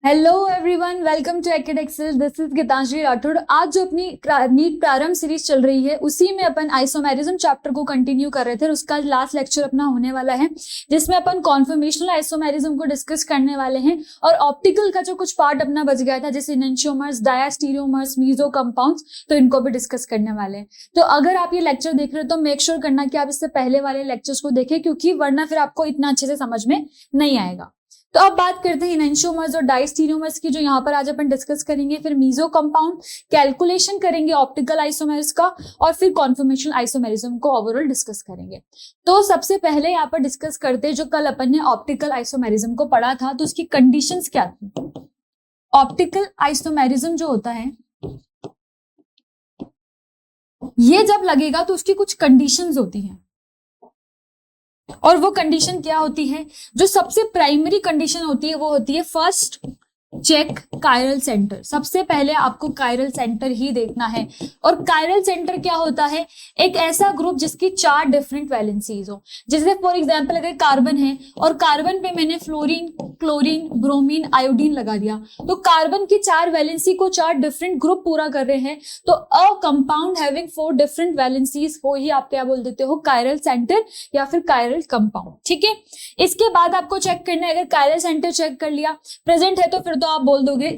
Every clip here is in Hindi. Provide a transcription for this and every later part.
Hello everyone, welcome to Acadexcel. This is Geetanjali Rathore. आज जो अपनी नीट प्रारंभ सीरीज चल रही है उसी में अपन आइसोमेरिज्म चैप्टर को कंटिन्यू कर रहे थे। उसका लास्ट लेक्चर अपना होने वाला है जिसमें अपन कॉन्फॉर्मेशनल आइसोमेरिज्म को डिस्कस करने वाले हैं और ऑप्टिकल का जो कुछ पार्ट अपना बच गया था जैसे एनेंटियोमर्स, डायस्टीरियोमर्स, मीजो कंपाउंड्स, तो इनको भी डिस्कस करने वाले हैं। तो अगर आप ये लेक्चर देख रहे हो तो मेक श्योर करना कि आप इससे पहले वाले लेक्चर्स को देखें, क्योंकि वरना फिर आपको इतना अच्छे से समझ में नहीं आएगा। तो अब बात करते हैं एनेंटियोमर्स और डायस्टीरियोमर्स की, जो यहाँ पर आज अपन डिस्कस करेंगे। फिर मीजो कंपाउंड, कैलकुलेशन करेंगे ऑप्टिकल आइसोमेर्स का, और फिर कॉन्फॉर्मेशनल आइसोमेरिज्म को ओवरऑल डिस्कस करेंगे। तो सबसे पहले यहाँ पर डिस्कस करते हैं जो कल अपन ने ऑप्टिकल आइसोमेरिज्म को पढ़ा था, तो उसकी कंडीशंस क्या थी। ऑप्टिकल आइसोमेरिज्म जो होता है ये जब लगेगा तो उसकी कुछ कंडीशंस होती हैं, और वो कंडीशन क्या होती है, जो सबसे प्राइमरी कंडीशन होती है वो होती है फर्स्ट चेक कायरल सेंटर। सबसे पहले आपको कायरल सेंटर ही देखना है। और कायरल सेंटर क्या होता है, एक ऐसा ग्रुप जिसकी 4 डिफरेंट वैलेंसीज हो। जैसे फॉर एग्जांपल अगर कार्बन है और कार्बन पे मैंने फ्लोरीन, क्लोरीन, ब्रोमीन, आयोडीन लगा दिया, तो कार्बन की 4 वैलेंसी को 4 डिफरेंट ग्रुप पूरा कर रहे हैं। तो a compound having 4 different valencies को ही आप क्या बोल देते हो, कायरल सेंटर या फिर कायरल कंपाउंड। ठीक है, इसके बाद आपको चेक करना है, अगर कायरल सेंटर चेक कर लिया, प्रेजेंट है तो फिर तो आप बोल दोगे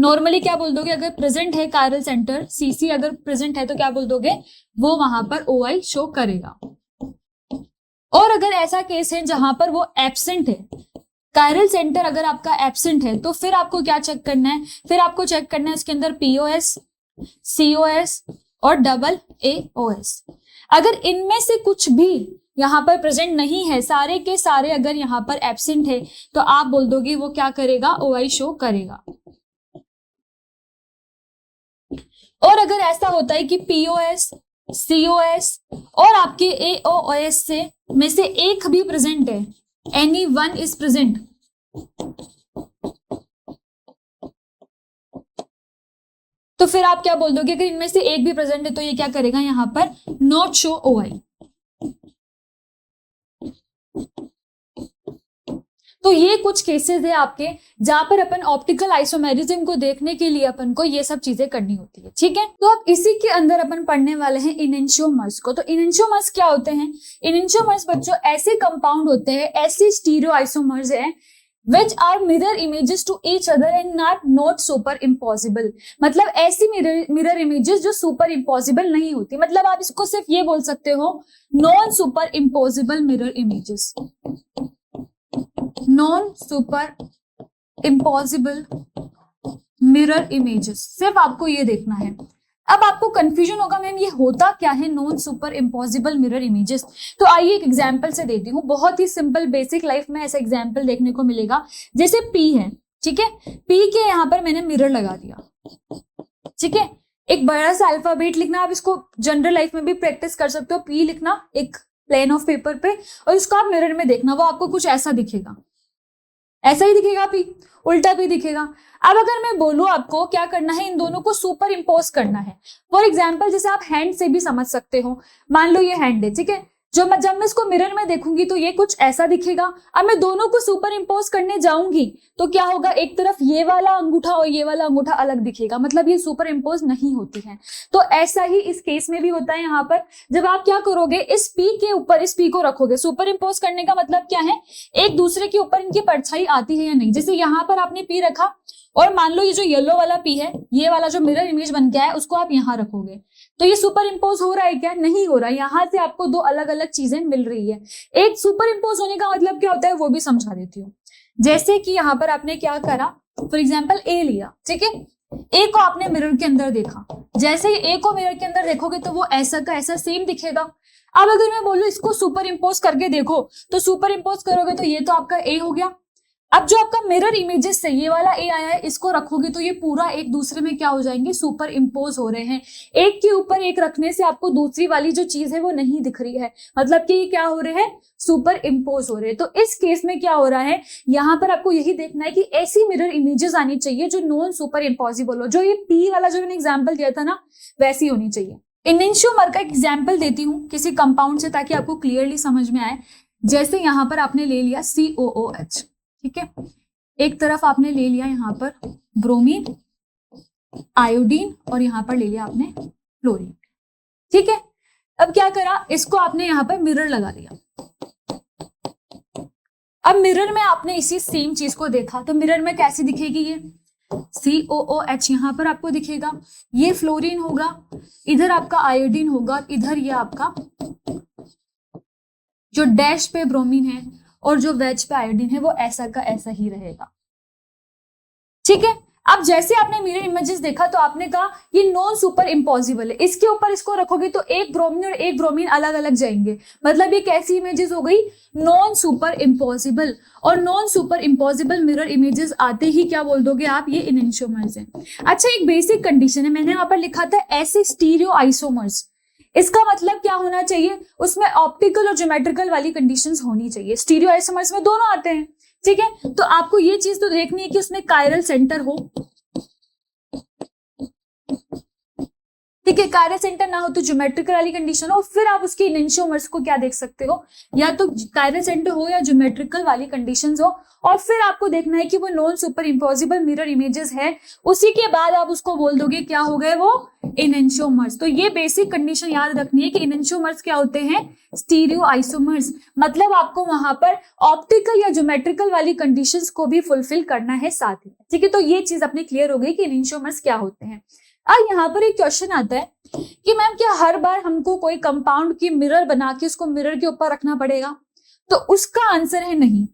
नॉर्मली क्या बोल दोगे, अगर प्रेजेंट है कायरल सेंटर सीसी, अगर प्रेजेंट है तो क्या बोल दोगे, वो वहां पर OI शो करेगा। और अगर ऐसा केस है जहां पर वो एब्सेंट है, कायरल सेंटर अगर आपका एब्सेंट है, तो फिर आपको क्या चेक करना है, फिर आपको चेक करना है उसके अंदर POS, COS और AAOS। अगर इनमें से कुछ भी यहां पर प्रेजेंट नहीं है, सारे के सारे अगर यहां पर एब्सेंट है, तो आप बोल दोगे वो क्या करेगा, OI शो करेगा। और अगर ऐसा होता है कि POS, COS और आपके AOS से में से एक भी प्रेजेंट है, एनी वन इज प्रेजेंट, तो फिर आप क्या बोल दोगे, अगर इनमें से एक भी प्रेजेंट है तो ये क्या करेगा, यहां पर नॉट शो OI। तो ये कुछ केसेस है आपके जहां पर अपन ऑप्टिकल आइसोमेरिज्म को देखने के लिए अपन को ये सब चीजें करनी होती है। ठीक है, तो अब इसी के अंदर अपन पढ़ने वाले हैं एनेंटियोमर्स को। तो एनेंटियोमर्स क्या होते हैं, एनेंटियोमर्स बच्चों ऐसे कंपाउंड होते हैं, ऐसे स्टीरियो आइसोमर्स हैं which are mirror images to each other and not super impossible। मतलब ऐसी mirror images जो super impossible नहीं होती, मतलब आप इसको सिर्फ ये बोल सकते हो non super impossible mirror images, non super impossible mirror images, सिर्फ आपको ये देखना है। अब आपको कंफ्यूजन होगा मैम ये होता क्या है non super impossible mirror images. तो आइए एक एग्जांपल से देती हूँ, बहुत ही सिंपल बेसिक लाइफ में ऐसा एग्जांपल देखने को मिलेगा। जैसे P है, ठीक है, P के यहाँ पर मैंने मिरर लगा दिया। ठीक है, एक बड़ा सा अल्फाबेट लिखना, आप इसको जनरल लाइफ में भी प्रैक्टिस कर सकते हो। P लिखना एक प्लेन ऑफ पेपर पे, और इसको आप मिरर में देखना, वो आपको कुछ ऐसा दिखेगा, ऐसा ही दिखेगा P, उल्टा भी दिखेगा। अब अगर मैं बोलूं आपको क्या करना है, इन दोनों को सुपर इम्पोज करना है। फॉर एग्जाम्पल जैसे आप हैंड से भी समझ सकते हो, मान लो ये हैंड है, ठीक है, जब मैं इसको मिरर में देखूंगी तो ये कुछ ऐसा दिखेगा। अब मैं दोनों को सुपर इम्पोज करने जाऊंगी तो क्या होगा, एक तरफ ये वाला अंगूठा और ये वाला अंगूठा अलग दिखेगा, मतलब ये सुपर इम्पोज नहीं होती है। तो ऐसा ही इस केस में भी होता है। यहाँ पर जब आप क्या करोगे, इस P के ऊपर इस P को रखोगे, सुपर इम्पोज करने का मतलब क्या है, एक दूसरे के ऊपर इनकी परछाई आती है या नहीं। जैसे यहाँ पर आपने P रखा और मान लो ये जो येलो वाला P है, ये वाला जो मिरर इमेज बन गया है, उसको आप यहाँ रखोगे, तो ये सुपर इम्पोज हो रहा है क्या, नहीं हो रहा। यहाँ से आपको 2 अलग अलग चीजें मिल रही है। एक सुपर इम्पोज होने का मतलब क्या होता है वो भी समझा देती हूँ। जैसे कि यहाँ पर आपने क्या करा, फॉर एग्जाम्पल A लिया, ठीक है, A को आपने मिरर के अंदर देखा, जैसे ही A को मिरर के अंदर देखोगे तो वो ऐसा का ऐसा सेम दिखेगा। अब अगर मैं बोलूं इसको सुपर इम्पोज करके देखो, तो सुपर इम्पोज करोगे तो ये तो आपका A हो गया। अब जो आपका मिरर इमेजेस से ये वाला A आया है, इसको रखोगे तो ये पूरा एक दूसरे में क्या हो जाएंगे, सुपर इम्पोज हो रहे हैं। एक के ऊपर एक रखने से आपको दूसरी वाली जो चीज है वो नहीं दिख रही है, मतलब कि ये क्या हो रहे हैं, सुपर इम्पोज हो रहे हैं। तो इस केस में क्या हो रहा है, यहाँ पर आपको यही देखना है कि ऐसी मिरर इमेजेस आनी चाहिए जो नॉन सुपर इम्पॉसिबल हो। जो ये P वाला जो मैंने एग्जाम्पल दिया था ना, वैसी होनी चाहिए। एनेंटियोमर का एग्जाम्पल देती हूँ किसी कंपाउंड से, ताकि आपको क्लियरली समझ में आए। जैसे यहाँ पर आपने ले लिया COOH, ठीक है, एक तरफ आपने ले लिया यहाँ पर ब्रोमीन, आयोडीन, और यहाँ पर ले लिया आपने फ्लोरीन। ठीक है, अब क्या करा, इसको आपने यहाँ पर मिरर लगा दिया। अब मिरर में आपने इसी सेम चीज को देखा, तो मिरर में कैसी दिखेगी, ये COOH यहाँ पर आपको दिखेगा, ये फ्लोरीन होगा, इधर आपका आयोडीन होगा, इधर ये आपका जो डैश पे ब्रोमीन है और जो वेज पे आयोडीन है वो ऐसा का ऐसा ही रहेगा। ठीक है, अब जैसे आपने मिरर इमेजेस देखा तो आपने कहा ये नॉन सुपर इम्पॉसिबल है, इसके ऊपर इसको रखोगे तो एक ब्रोमीन और एक ब्रोमीन अलग अलग जाएंगे, मतलब ये कैसी इमेजेस हो गई, नॉन सुपर इम्पॉसिबल। और non super impossible mirror images आते ही क्या बोल दोगे आप, ये इनेंशियोमर्स हैं। अच्छा, एक बेसिक कंडीशन है, मैंने यहाँ पर लिखा था ऐसे स्टीरियो आइसोमर्स, इसका मतलब क्या होना चाहिए, उसमें ऑप्टिकल और ज्योमेट्रिकल वाली कंडीशंस होनी चाहिए। स्टीरियो आइसोमर्स में दोनों आते हैं। ठीक है, तो आपको ये चीज तो देखनी है कि उसमें कायरल सेंटर हो। ठीक है, कायरल सेंटर ना हो तो ज्योमेट्रिकल वाली कंडीशन हो, फिर आप उसके इनेंशियोमर्स को क्या देख सकते हो, या तो कायरल सेंटर हो या ज्योमेट्रिकल वाली कंडीशंस हो, और फिर आपको देखना है कि वो non super impossible mirror images है, उसी के बाद आप उसको बोल दोगे क्या हो गए वो इनेंशियोमर्स। तो ये बेसिक कंडीशन याद रखनी है कि इनेंशियोमर्स क्या होते हैं, स्टीरियो आइसोमर्स, मतलब आपको वहां पर ऑप्टिकल या ज्योमेट्रिकल वाली कंडीशंस को भी फुलफिल करना है साथ ही। ठीक है, तो ये चीज अपनी क्लियर हो गई कि इनेंशियोमर्स क्या होते हैं। अब यहाँ पर एक क्वेश्चन आता है कि मैम क्या हर बार हमको कोई कंपाउंड की मिरर बना के उसको मिरर के ऊपर रखना पड़ेगा, तो उसका आंसर है नहीं।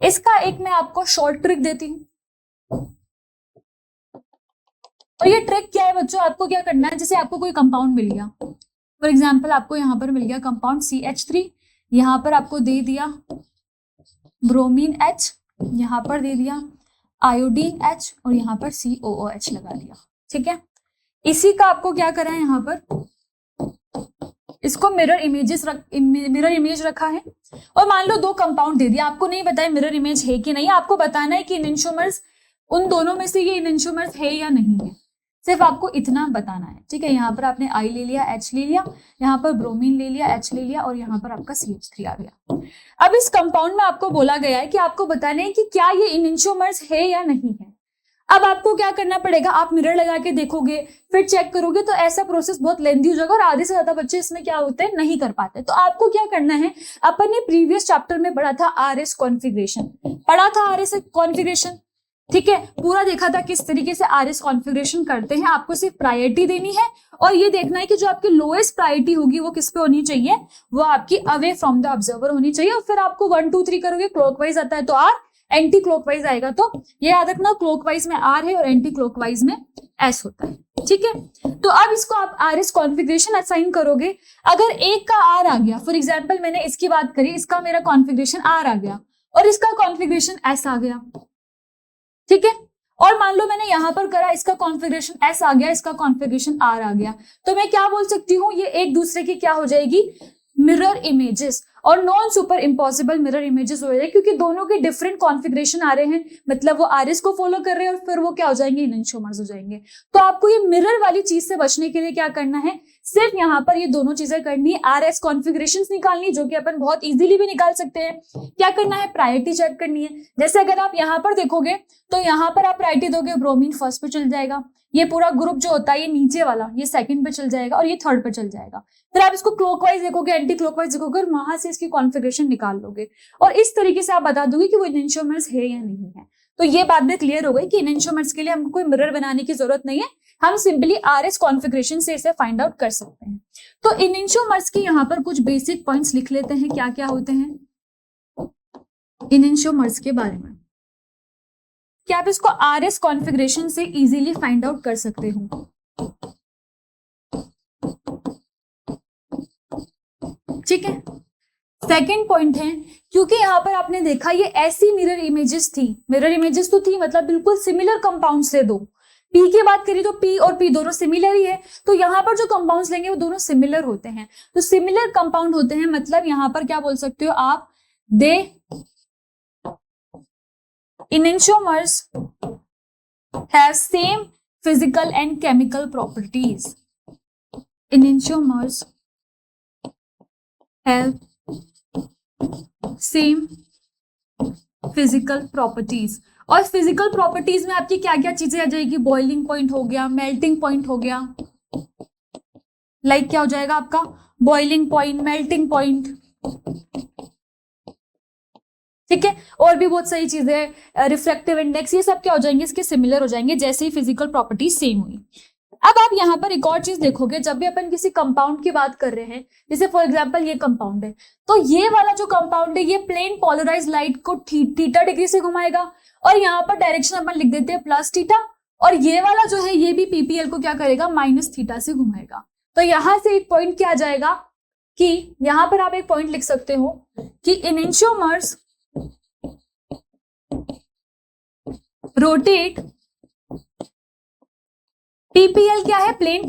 इसका एक मैं आपको शॉर्ट ट्रिक देती हूँ, और ये ट्रिक क्या है बच्चों, आपको क्या करना है, जैसे आपको कोई कंपाउंड मिल गया, फॉर एग्जाम्पल आपको यहाँ पर मिल गया कंपाउंड CH3, यहाँ पर आपको दे दिया ब्रोमीन H, यहाँ पर दे दिया आयोडीन H, और यहाँ पर COOH लगा दिया। ठीक है, इसी का आपको क्या करा है, यहाँ पर इसको मिरर इमेज रखा है, और मान लो दो कंपाउंड दे दिया, आपको नहीं बताया मिरर इमेज है कि नहीं, आपको बताना है कि इनेंशियोमर्स उन दोनों में से ये इनेंशियोमर्स है या नहीं है, सिर्फ आपको इतना बताना है। ठीक है, यहाँ पर आपने I ले लिया, H ले लिया, यहाँ पर ब्रोमीन ले लिया, H ले लिया, और यहाँ पर आपका CH3 आ गया। अब इस कंपाउंड में आपको बोला गया है कि आपको बताना है कि क्या ये इनेंशियोमर्स है या नहीं है। अब आपको क्या करना पड़ेगा, आप मिरर लगा के देखोगे, फिर चेक करोगे, तो ऐसा प्रोसेस बहुत लेंथी हो जाएगा, और आधे से ज्यादा बच्चे इसमें क्या होते हैं, नहीं कर पाते। तो आपको क्या करना है, अपन ने प्रीवियस चैप्टर में पढ़ा था RS कॉन्फ़िगरेशन, पढ़ा था RS कॉन्फ़िगरेशन। ठीक है, पूरा देखा था किस तरीके से RS कॉन्फ़िगरेशन करते हैं। आपको सिर्फ प्रायोरिटी देनी है, और ये देखना है कि जो आपकी लोएस्ट प्रायोरिटी होगी वो किस पे होनी चाहिए, वो आपकी अवे फ्रॉम द ऑब्जर्वर होनी चाहिए। और फिर आपको 1 2 3 करोगे, क्लॉकवाइज आता है तो R, एंटी क्लॉकवाइज आएगा तो ये याद रखना, क्लॉकवाइज में R है और एंटी क्लॉकवाइज में S होता है। ठीक है, तो अब इसको आप RS कॉन्फ़िगरेशन असाइन करोगे। अगर एक का R आ गया, फॉर एग्जांपल मैंने इसकी बात करी, इसका मेरा कॉन्फ़िगरेशन R आ गया और इसका कॉन्फ़िगरेशन S आ गया। ठीक है, और मान लो मैंने यहां पर करा, इसका कॉन्फ़िगरेशन S आ गया, इसका कॉन्फ़िगरेशन R आ गया, तो मैं क्या बोल सकती हूँ, ये एक दूसरे की क्या हो जाएगी, मिरर इमेजेस, और non super impossible mirror images हो जाएगी, क्योंकि दोनों के डिफरेंट कॉन्फ़िगरेशन आ रहे हैं, मतलब वो RS को फॉलो कर रहे हैं, और फिर वो क्या हो जाएंगे, इनेंशियोमर्स हो जाएंगे। तो आपको ये मिरर वाली चीज से बचने के लिए क्या करना है, सिर्फ यहाँ पर ये दोनों चीजें करनी है, RS कॉन्फ़िगरेशंस निकालनी, जो कि अपन बहुत इजीली भी निकाल सकते हैं। क्या करना है, प्रायोरिटी चेक करनी है। जैसे अगर आप यहाँ पर देखोगे तो यहाँ पर आप प्रायोरिटी दोगे, ब्रोमीन फर्स्ट पे चल जाएगा, ये पूरा ग्रुप जो होता है ये नीचे वाला ये सेकंड पे चल जाएगा, और ये थर्ड पे चल जाएगा। फिर आप इसको क्लॉकवाइज देखोगे, एंटी क्लॉकवाइज देखोगे, और वहां से इसकी कॉन्फ़िगरेशन निकाल लोगे, और इस तरीके से आप बता दोगे कि वो इनेंशियोमर्स है या नहीं है। तो ये बात भी क्लियर हो गई कि इनेंशियोमर्स के लिए हमको कोई मिरर बनाने की जरूरत नहीं है, हम सिंपली RS कॉन्फ़िगरेशन से इसे फाइंड आउट कर सकते हैं। तो इनेंशियोमर्स की यहाँ पर कुछ बेसिक पॉइंट्स लिख लेते हैं, क्या क्या होते हैं इनेंशियोमर्स के बारे में, कि आप इसको RS कॉन्फ़िगरेशन से इजीली फाइंड आउट कर सकते हो। ठीक है, सेकेंड पॉइंट है, क्योंकि यहाँ पर आपने देखा ये ऐसी मिरर इमेजेस तो थी, मतलब बिल्कुल सिमिलर कंपाउंड्स थे दो। P की बात करें तो P और P दोनों सिमिलर ही है, तो यहाँ पर जो कंपाउंड्स लेंगे वो दोनों सिमिलर होते हैं। तो सिमिलर कंपाउंड होते हैं, मतलब यहाँ पर क्या बोल सकते हो आप, they enantiomers have same physical and chemical properties. Enantiomers have same physical properties, और फिजिकल प्रॉपर्टीज में आपकी क्या क्या चीजें आ जाएगी, बॉइलिंग पॉइंट हो गया, मेल्टिंग पॉइंट हो गया, लाइक क्या हो जाएगा आपका बॉइलिंग पॉइंट, मेल्टिंग पॉइंट, ठीक है, और भी बहुत सारी चीजें, रिफ्रैक्टिव इंडेक्स, ये सब क्या हो जाएंगे, इसके सिमिलर हो जाएंगे जैसे ही फिजिकल प्रॉपर्टीज सेम हुई। अब आप यहाँ पर एक और चीज देखोगे, जब भी अपन किसी कंपाउंड की बात कर रहे हैं, जैसे फॉर एग्जांपल ये कंपाउंड है, तो ये वाला जो कंपाउंड है ये प्लेन पोलराइज लाइट को थीटा डिग्री से घुमाएगा, और यहाँ पर डायरेक्शन अपन लिख देते हैं प्लस थीटा, और ये वाला जो है ये भी पीपीएल को क्या करेगा, माइनस थीटा से घुमाएगा। तो यहां से एक पॉइंट क्या आ जाएगा कि यहां पर आप एक पॉइंट लिख सकते हो कि इनेंशियोमर्स रोटेट, पीपीएल क्या है, प्लेन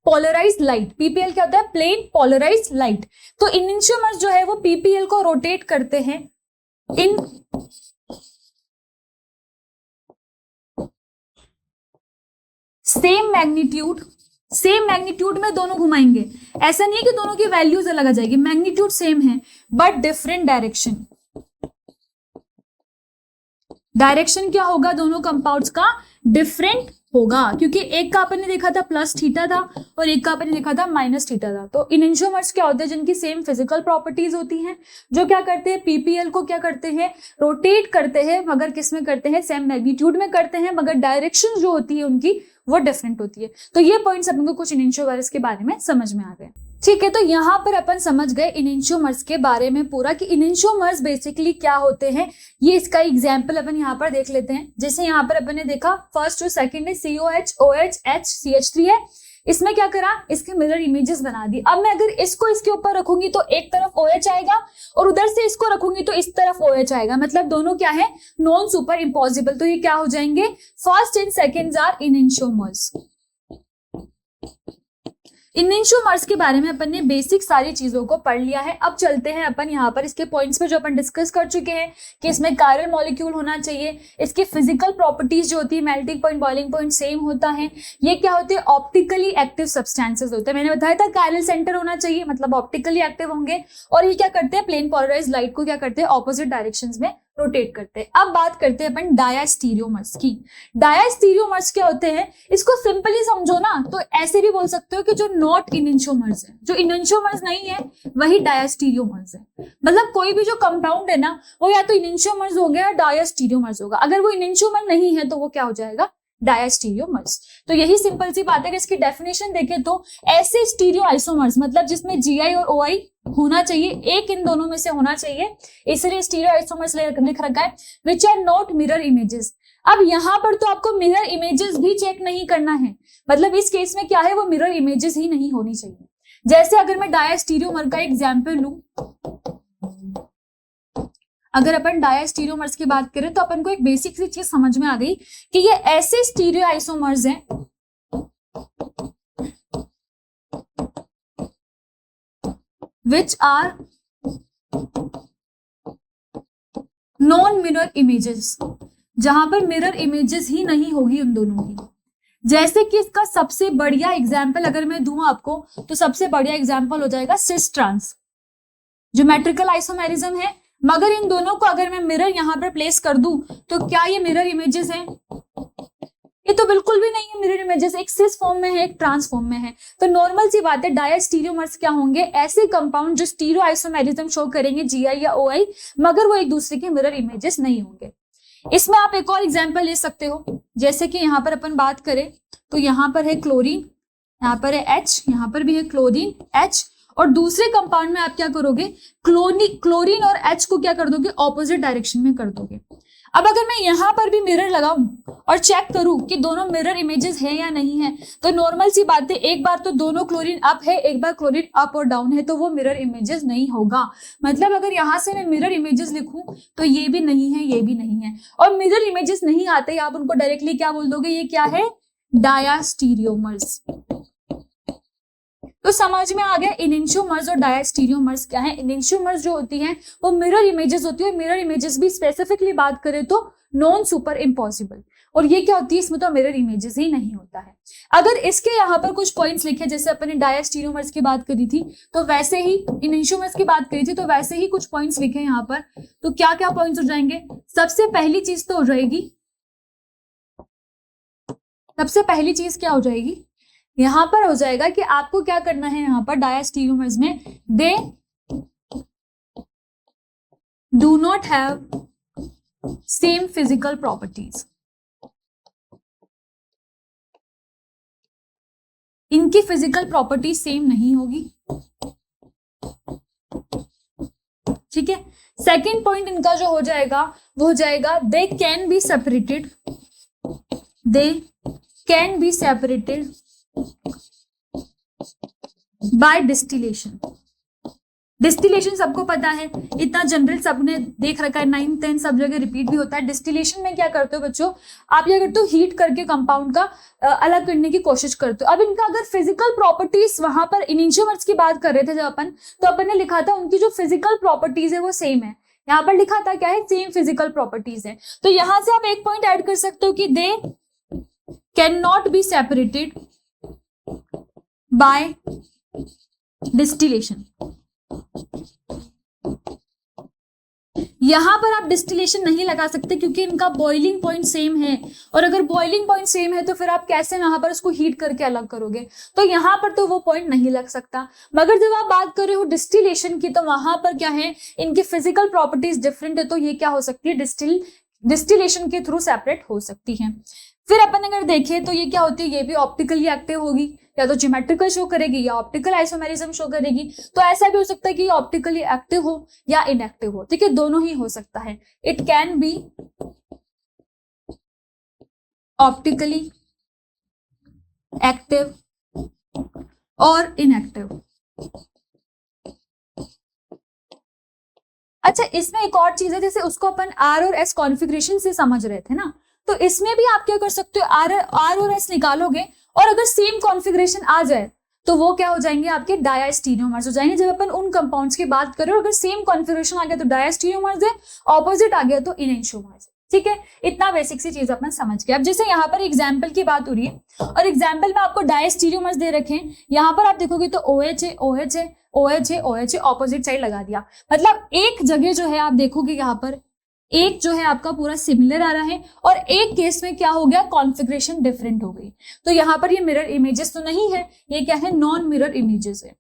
पोलराइज लाइट, पीपीएल क्या होता है, प्लेन पोलराइज लाइट। तो इनेंशियोमर्स जो है वो पीपीएल को रोटेट करते हैं इन सेम मैग्नीट्यूड में दोनों घुमाएंगे। ऐसा नहीं है कि दोनों की वैल्यूज अलग आ जाएगी, मैग्नीट्यूड सेम है बट डिफरेंट डायरेक्शन। डायरेक्शन क्या होगा दोनों कंपाउंड्स का, डिफरेंट होगा, क्योंकि एक का अपन ने देखा था प्लस थीटा था और एक का अपन ने देखा था माइनस थीटा था। तो इनेंशियोमर्स क्या होते हैं, जिनकी सेम फिजिकल प्रॉपर्टीज होती हैं, जो क्या करते हैं, पीपीएल को क्या करते हैं, रोटेट करते हैं, मगर किस में करते हैं, सेम मैग्नीट्यूड में करते हैं, मगर डायरेक्शन जो होती है उनकी वो डिफरेंट होती है। तो ये पॉइंट्स अपन को कुछ इनेंशियोमर्स के बारे में समझ में आ गए, ठीक है। तो यहाँ पर अपन समझ गए इनेंशियोमर्स के बारे में पूरा कि इनेंशियोमर्स बेसिकली क्या होते हैं। ये इसका एग्जाम्पल अपन यहाँ पर देख लेते हैं। जैसे यहाँ पर अपन ने देखा फर्स्ट और सेकंड है COH, OH, H, CH3 है, इसमें क्या करा, इसके मिरर इमेजेस बना दी। अब मैं अगर इसको इसके ऊपर रखूंगी तो एक तरफ OH आएगा और उधर से इसको रखूंगी तो इस तरफ OH आएगा, मतलब दोनों क्या है, नॉन सुपर इम्पॉसिबल। तो ये क्या हो जाएंगे, first and second are enantiomers. Enantiomers के बारे में अपन ने बेसिक सारी चीजों को पढ़ लिया है। अब चलते हैं अपन यहाँ पर इसके पॉइंट्स पे जो अपन डिस्कस कर चुके हैं कि इसमें कायरल मॉलिक्यूल होना चाहिए, इसकी फिजिकल प्रॉपर्टीज जो होती है, melting point, boiling point same होता है। ये क्या होते हैं, ऑप्टिकली एक्टिव सब्सटेंसेस होते हैं। मैंने बताया था कायरल सेंटर होना चाहिए, मतलब ऑप्टिकली एक्टिव होंगे, और ये क्या करते हैं, प्लेन पोलराइज्ड लाइट को क्या करते हैं, ऑपोजिट डायरेक्शंस में रोटेट करते हैं। अब बात करते हैं अपन डायास्टीरियोमर्स की। डायास्टीरियोमर्स क्या होते हैं, इसको सिंपली समझो ना तो ऐसे भी बोल सकते हो कि जो नॉट इनेंशियोमर्स है, जो इनेंशियोमर्स नहीं है वही डायास्टीरियोमर्स है। मतलब कोई भी जो कंपाउंड है ना वो या तो इनेंशियोमर्स हो गया या डायास्टीरियोमर्स होगा। अगर वो इनेंशियोमर नहीं है तो वो क्या हो जाएगा, डायास्टीरियोमर्स। तो यही सिंपल सी बात है कि इसकी डेफिनेशन देखें तो ऐसे स्टीरियो आइसोमर्स, मतलब जिसमें GI और OI होना चाहिए, एक इन दोनों में से होना चाहिए, इसलिए स्टीरियो आइसोमर्स लिख रखा है, which are not mirror images. अब यहाँ पर तो आपको मिरर इमेजेस भी चेक नहीं करना है, मतलब इस केस में क्या है, वो मिरर इमेजेस ही नहीं होनी चाहिए। जैसे अगर मैं डायास्टीरियोमर का एग्जाम्पल लूं, अगर अपन डायास्टीरियोमर्स की बात करें तो अपन को एक बेसिक सी चीज समझ में आ गई कि ये ऐसे स्टीरियो आइसोमर्स हैं which are non mirror images, जहां पर मिरर इमेजेस ही नहीं होगी उन दोनों की। जैसे कि इसका सबसे बढ़िया एग्जाम्पल अगर मैं दूं आपको तो सबसे बढ़िया एग्जाम्पल हो जाएगा सिस ट्रांस, ज्योमेट्रिकल आइसोमेरिज्म है, मगर इन दोनों को अगर मैं मिरर यहां पर प्लेस कर दूं तो क्या ये मिरर इमेजेस हैं, ये तो बिल्कुल भी नहीं है मिरर इमेजेस। एक सिस फॉर्म में है, एक ट्रांस फॉर्म में है। तो नॉर्मल सी बात है, डायास्टीरियोमर्स क्या होंगे, ऐसे कंपाउंड जो स्टीरियो आइसोमेरिज्म शो करेंगे GI या OI, मगर वो एक दूसरे के मिरर इमेजेस नहीं होंगे। इसमें आप एक और एग्जांपल ले सकते हो, जैसे कि यहाँ पर अपन बात करें तो यहाँ पर है क्लोरीन, यहाँ पर है H, यहाँ पर भी है क्लोरीन H, और दूसरे कंपाउंड में आप क्या करोगे, क्लोरीन और H को क्या कर दोगे, ऑपोजिट डायरेक्शन में कर दोगे। अब अगर मैं यहाँ पर भी मिरर लगाऊं और चेक करूं कि दोनों मिरर इमेजेस है या नहीं है, तो नॉर्मल सी बात है, एक बार तो दोनों क्लोरीन अप है, एक बार क्लोरीन अप और डाउन है, तो वो मिरर इमेजेस नहीं होगा। मतलब अगर यहाँ से मैं मिरर इमेजेस लिखूं तो ये भी नहीं है, ये भी नहीं है, और मिरर इमेजेस नहीं आते ही आप उनको डायरेक्टली क्या बोल दोगे, ये क्या है, डायास्टीरियोमर्स। तो समझ में आ गया इनेंशियोमर्स और डायास्टीरियोमर्स क्या है। इनेंशियोमर्स जो होती हैं वो मिरर इमेजेस होती है, मिरर इमेजेस भी स्पेसिफिकली बात करें तो नॉन सुपर इम्पॉसिबल, और ये क्या होती है, इसमें तो मिरर इमेजेस ही नहीं होता है। अगर इसके यहाँ पर कुछ पॉइंट्स लिखे, जैसे अपन ने डायस्टीरियोमर्स की बात करी थी तो वैसे ही इनेंशियोमर्स की बात करी थी तो वैसे ही कुछ पॉइंट्स लिखे यहाँ पर, तो क्या क्या पॉइंट्स हो जाएंगे? सबसे पहली चीज तो हो जाएगी, सबसे पहली चीज क्या हो जाएगी, यहां पर हो जाएगा कि आपको क्या करना है, यहां पर डायस्टीरियोमर्स में they do not have same physical properties, इनकी फिजिकल प्रॉपर्टी सेम नहीं होगी, ठीक है। सेकेंड पॉइंट इनका जो हो जाएगा वो हो जाएगा दे can be separated, they can be separated bye distillation. Distillation सबको पता है, इतना जनरल सबने देख रखा है, 9th 10th सब जगह रिपीट भी होता है। डिस्टिलेशन में क्या करते हो बच्चों, आप क्या करते हो, हीट करके कंपाउंड का अलग करने की कोशिश करते हो। अब इनका अगर फिजिकल प्रॉपर्टीज, वहां पर इनिशियोमर्स की बात कर रहे थे जब अपन, तो अपन ने लिखा था उनकी जो फिजिकल प्रॉपर्टीज है वो सेम है, यहाँ पर लिखा था क्या है, सेम फिजिकल प्रॉपर्टीज है। तो यहां से आप एक पॉइंट ऐड कर सकते हो कि they can not be separated bye distillation. यहां पर आप डिस्टिलेशन नहीं लगा सकते क्योंकि इनका बॉइलिंग पॉइंट सेम है, और अगर बॉइलिंग पॉइंट सेम है तो फिर आप कैसे यहां पर उसको हीट करके अलग करोगे, तो यहां पर तो वो पॉइंट नहीं लग सकता। मगर जब आप बात कर रहे हो डिस्टिलेशन की, तो वहां पर क्या है, इनकी फिजिकल प्रॉपर्टीज डिफरेंट है, तो ये क्या हो सकती है, डिस्टिलेशन के थ्रू सेपरेट हो सकती है। फिर अपन अगर देखें तो ये क्या होती है, ये भी ऑप्टिकली एक्टिव होगी, या तो ज्योमेट्रिकल शो करेगी या ऑप्टिकल आइसोमेरिज्म शो करेगी। तो ऐसा भी हो सकता है कि ऑप्टिकली एक्टिव हो या इनएक्टिव हो, ठीक है, दोनों ही हो सकता है। It can be optically active और इनएक्टिव। अच्छा, इसमें एक और चीज है, जैसे उसको अपन आर और एस कॉन्फ़िगरेशन से समझ रहे थे ना, तो इसमें भी आप क्या कर सकते हो, आर और एस निकालोगे और अगर सेम कॉन्फ़िगरेशन आ जाए तो वो क्या हो जाएंगे, आपके डायस्टीरियोमर्स हो जाएंगे। जब अपन उन कंपाउंड्स की बात करें, अगर सेम कॉन्फ़िगरेशन आ गया तो डायस्टीरियोमर्स है, ऑपोजिट आ गया तो इनेंशियोमर्स है, ठीक है। इतना बेसिक सी चीज अपन समझ गए। अब जैसे यहाँ पर एग्जाम्पल की बात हो रही है और एग्जाम्पल में आपको डायस्टीरियोमर्स दे रखे हैं, यहाँ पर आप देखोगे तो OH है, OH है, OH है, OH है, ऑपोजिट साइड लगा दिया। मतलब एक जगह जो है आप देखोगे यहाँ पर एक जो है आपका पूरा सिमिलर आ रहा है, और एक केस में क्या हो गया, कॉन्फ़िगरेशन डिफरेंट हो गई। तो यहाँ पर ये मिरर इमेजेस तो नहीं है, ये क्या है, नॉन मिरर इमेजेस है,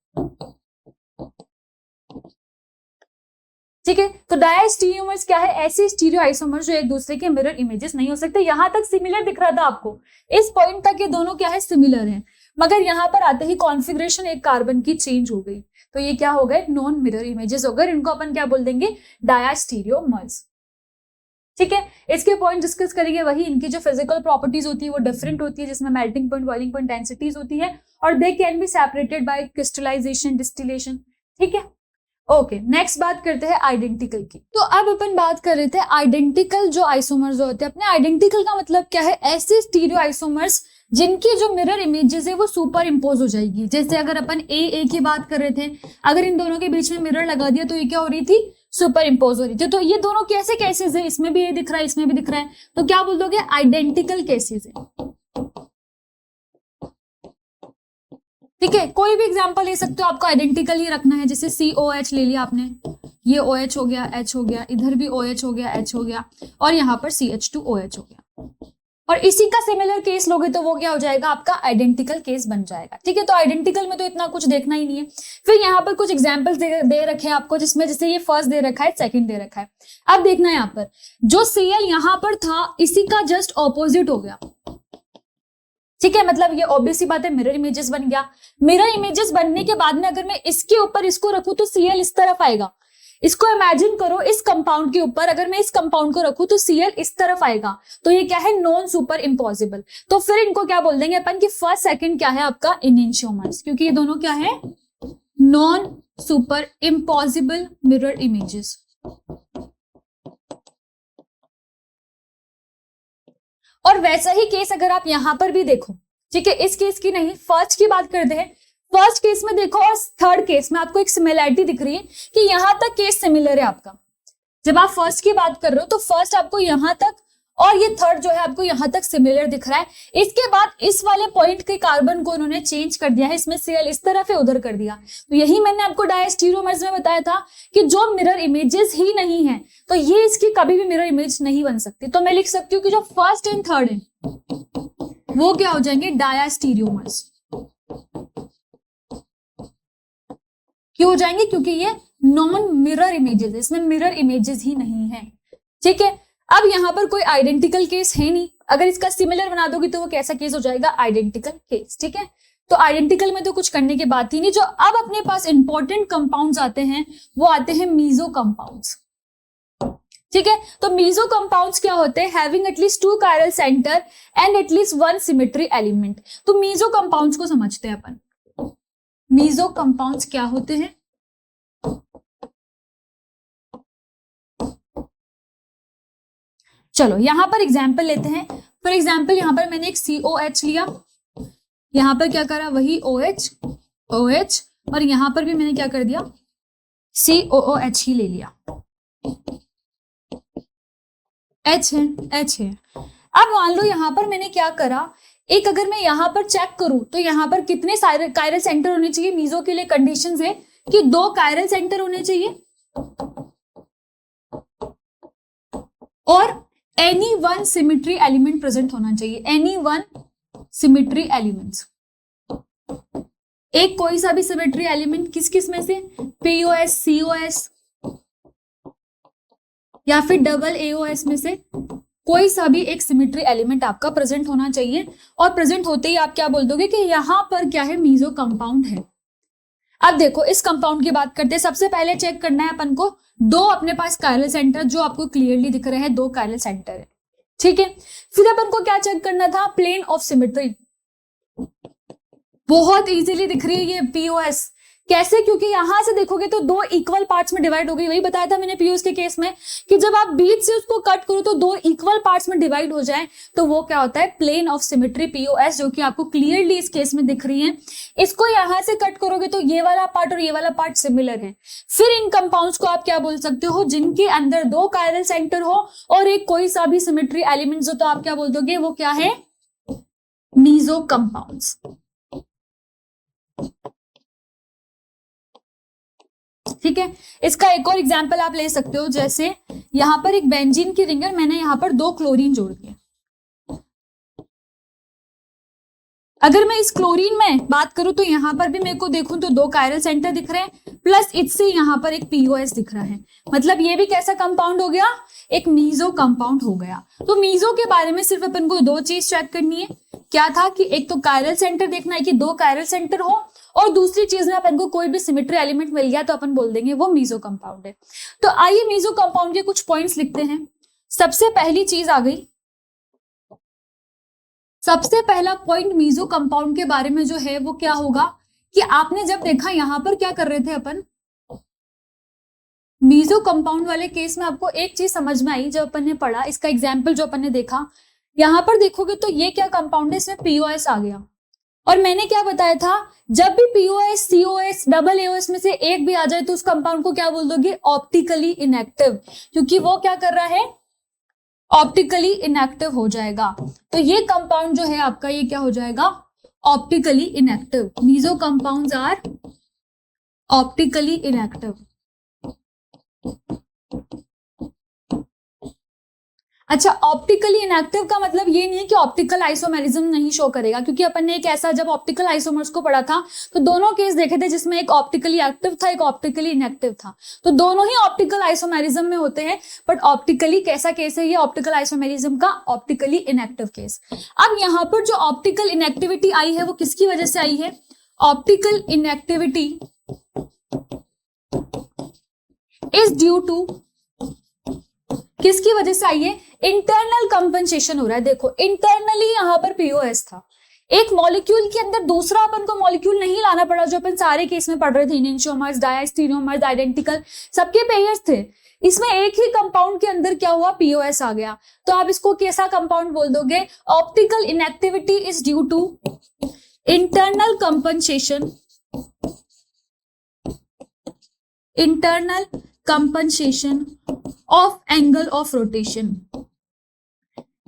ठीक है। तो डायस्टीरियोमर्स क्या है, ऐसे स्टीरियो आइसोमर्स जो एक दूसरे के मिरर इमेजेस नहीं हो सकते। यहां तक सिमिलर दिख रहा था आपको, इस पॉइंट तक ये दोनों क्या है, सिमिलर हैं, मगर यहां पर आते ही कॉन्फ़िगरेशन एक कार्बन की चेंज हो गई, तो ये क्या हो गए, नॉन मिरर इमेजेस हो गए। इनको अपन क्या बोल देंगे, डायस्टीरियोमर्स, ठीक है। इसके पॉइंट डिस्कस करेंगे वही, इनकी जो फिजिकल प्रॉपर्टीज होती है वो डिफरेंट होती है, जिसमें melting point, boiling point, densities होती है, और they can be separated by crystallisation, distillation, ठीक है। ओके, नेक्स्ट बात करते हैं आइडेंटिकल की। तो अब अपन बात कर रहे थे आइडेंटिकल जो आइसोमर्स होते हैं। अपने आइडेंटिकल का मतलब क्या है, ऐसे स्टीरियो आइसोमर्स जिनकी जो मिरर इमेजेस है वो सुपर इम्पोज हो जाएगी। जैसे अगर अपन ए की बात कर रहे थे, अगर इन दोनों के बीच में मिरर लगा दिया तो ये क्या हो रही थी, सुपर इम्पोज हो रही थी। तो ये दोनों कैसे केसेस है, इसमें भी ये दिख रहा है, इसमें भी दिख रहा है, तो क्या बोल दोगे, आइडेंटिकल केसेस है, ठीक है। कोई भी एग्जांपल ले सकते हो, आपको आइडेंटिकल ही रखना है। जैसे COH ले लिया आपने, ये OH हो गया, H हो गया, इधर भी OH हो गया, H हो गया, और यहाँ पर CH2OH हो गया, और इसी का सिमिलर केस लोगे तो वो क्या हो जाएगा, आपका आइडेंटिकल केस बन जाएगा, ठीक है। तो आइडेंटिकल में तो इतना कुछ देखना ही नहीं है। फिर यहाँ पर कुछ एग्जांपल्स दे रखे हैं आपको, जिसमें जैसे ये फर्स्ट दे रखा है, सेकंड दे रखा है। अब देखना है यहाँ पर जो Cl यहाँ पर था, इसी का जस्ट ऑपोजिट हो गया, ठीक है। मतलब ये ऑब्वियस सी बात है, मिरर इमेजेस बन गया। मिरर इमेजेस बनने के बाद में अगर मैं इसके ऊपर इसको रखूं तो Cl इस तरफ आएगा। इसको इमेजिन करो, इस कंपाउंड के ऊपर अगर मैं इस कंपाउंड को रखूं तो Cl इस तरफ आएगा, तो ये क्या है, नॉन सुपर इम्पॉसिबल। तो फिर इनको क्या बोल देंगे अपन कि फर्स्ट सेकंड क्या है आपका, इनेंशियोमर्स, क्योंकि ये दोनों क्या है, non super impossible mirror images. और वैसा ही केस अगर आप यहां पर भी देखो, ठीक है, इस केस की नहीं, फर्स्ट की बात करते हैं। फर्स्ट केस में देखो और थर्ड केस में आपको एक सिमिलैरिटी दिख रही है कि यहां तक केस सिमिलर है आपका। जब आप फर्स्ट की बात कर रहे हो तो फर्स्ट आपको यहां तक और ये थर्ड जो है आपको यहां तक सिमिलर दिख रहा है। इसके बाद इस वाले पॉइंट के कार्बन को उन्होंने चेंज कर दिया है, इसमें Cl इस तरफ है उधर कर दिया। तो यही मैंने आपको डायस्टीरियोमर्स में बताया था कि जो मिरर इमेजेस ही नहीं है तो ये इसकी कभी भी मिरर इमेज नहीं बन सकती। तो मैं लिख सकती हूँ कि जो फर्स्ट एंड थर्ड है वो क्या हो जाएंगे, डायस्टीरियोमर्स। क्यों हो जाएंगे, क्योंकि ये नॉन मिरर इमेजेस, इसमें मिरर इमेजेस ही नहीं है। ठीक है, अब यहां पर कोई आइडेंटिकल केस है नहीं, अगर इसका सिमिलर बना दोगी तो वो कैसा केस हो जाएगा, आइडेंटिकल केस। ठीक है, तो आइडेंटिकल में तो कुछ करने की बात ही नहीं। जो अब अपने पास इंपॉर्टेंट कंपाउंड्स आते हैं वो आते हैं मीजो कंपाउंड्स। ठीक है, तो मीजो कंपाउंड्स क्या होते हैं, having at least 2 chiral centre and at least 1 symmetry element. तो मीजो कंपाउंड्स को समझते हैं अपन। मीजो कंपाउंड्स क्या होते हैं, चलो यहां पर एग्जांपल लेते हैं। फॉर एग्जांपल यहां पर मैंने एक COH लिया, यहां पर क्या करा, वही OH OH, और यहां पर भी मैंने क्या कर दिया, COOH ही ले लिया। H है। अब मान लो यहां पर मैंने क्या करा, एक अगर मैं यहां पर चेक करूं तो यहां पर कितने कायरल सेंटर होने चाहिए, मीजो के लिए कंडीशंस है कि 2 कायरल सेंटर होने चाहिए और एनी 1 सिमेट्री एलिमेंट प्रेजेंट होना चाहिए, एनी 1 सिमेट्री एलिमेंट्स। एक कोई सा भी सिमेट्री एलिमेंट किस किस में से, POS COS या फिर डबल AOS में से कोई सा भी एक सिमेट्री एलिमेंट आपका प्रेजेंट होना चाहिए। और प्रेजेंट होते ही आप क्या बोल दोगे कि यहां पर क्या है, मीजो कंपाउंड है। अब देखो इस कंपाउंड की बात करते हैं। सबसे पहले चेक करना है अपन को 2 अपने पास कायरल सेंटर जो आपको क्लियरली दिख रहे हैं, 2 कायरल सेंटर है। ठीक है, फिर अपन को क्या चेक करना था, प्लेन ऑफ सिमेट्री। बहुत इजीली दिख रही है ये POS। कैसे, क्योंकि यहां से देखोगे तो 2 इक्वल पार्ट्स में डिवाइड हो गई। वही बताया था मैंने POS के केस में कि जब आप बीच से उसको कट करो तो 2 इक्वल पार्ट्स में डिवाइड हो जाए तो वो क्या होता है, प्लेन ऑफ सिमेट्री POS, जो कि आपको क्लियरली इस केस में दिख रही है। इसको यहां से कट करोगे तो ये वाला पार्ट और ये वाला पार्ट सिमिलर है। फिर इन कंपाउंड्स को आप क्या बोल सकते हो, जिनके अंदर 2 कायरल सेंटर हो और एक कोई सा भी सिमेट्री एलिमेंट्स हो, तो आप क्या बोल दोगे, वो क्या है, मीजो कंपाउंड्स। ठीक है, इसका एक और एग्जांपल आप ले सकते हो, जैसे यहां पर एक बेंजीन की रिंग है, मैंने यहां पर 2 क्लोरीन जोड़ दिए। अगर मैं इस क्लोरीन में बात करूं तो यहां पर भी मेरे को देखूं तो 2 कायरल सेंटर दिख रहे हैं, प्लस इससे यहां पर एक POS दिख रहा है। मतलब ये भी कैसा कंपाउंड हो गया, एक मीजो कंपाउंड हो गया। तो मीजो के बारे में सिर्फ अपन को 2 चीज चेक करनी है, क्या था कि एक तो कायरल सेंटर देखना है कि 2 कायरल सेंटर हो, और दूसरी चीज में अपन को कोई भी सिमेट्री एलिमेंट मिल गया तो अपन बोल देंगे वो मीजो कंपाउंड है। तो आइए मीजो कंपाउंड के कुछ पॉइंट्स लिखते हैं। सबसे पहली चीज आ गई, सबसे पहला पॉइंट मीजो कंपाउंड के बारे में जो है वो क्या होगा कि आपने जब देखा यहां पर क्या कर रहे थे अपन, मीजो कंपाउंड वाले केस में आपको एक चीज समझ में आई जब अपन ने पढ़ा, इसका एग्जाम्पल जो अपन ने देखा, यहां पर देखोगे तो ये क्या कंपाउंड है, इसमें POS आ गया। और मैंने क्या बताया था, जब भी POS COS डबल AOS में से एक भी आ जाए तो उस कंपाउंड को क्या बोल दोगे, ऑप्टिकली इनएक्टिव, क्योंकि वो क्या कर रहा है, ऑप्टिकली इनएक्टिव हो जाएगा। तो ये कंपाउंड जो है आपका ये क्या हो जाएगा, optically inactive. Meso compounds are optically inactive. अच्छा, ऑप्टिकली इनएक्टिव का मतलब ये नहीं है कि ऑप्टिकल आइसोमेरिज्म नहीं शो करेगा, क्योंकि अपन ने एक ऐसा जब ऑप्टिकल आइसोमर्स को पढ़ा था तो दोनों केस देखे थे जिसमें एक ऑप्टिकली एक्टिव था, एक ऑप्टिकली इनएक्टिव था। तो दोनों ही ऑप्टिकल आइसोमेरिज्म में होते हैं, बट ऑप्टिकली कैसा केस है ये, ऑप्टिकल आइसोमेरिज्म का ऑप्टिकली इनएक्टिव केस। अब यहां पर जो ऑप्टिकल इनएक्टिविटी आई है वो किसकी वजह से आई है, optical inactivity is due to, किसकी वजह से आई है, इंटरनल कंपनसेशन हो रहा है। देखो इंटरनली यहां पर POS था, एक मॉलिक्यूल के अंदर दूसरा अपन को मॉलिक्यूल नहीं लाना पड़ा, जो अपन सारे केस में पढ़ रहे थे, इनेंशियोमर्स, डायस्टीरियोमर्स, आइडेंटिकल, सबके पेयर्स थे। इसमें एक ही कंपाउंड के अंदर क्या हुआ, POS आ गया। तो आप इसको कैसा कंपाउंड बोल दोगे, optical inactivity is due to internal compensation, internal compensation of angle of rotation.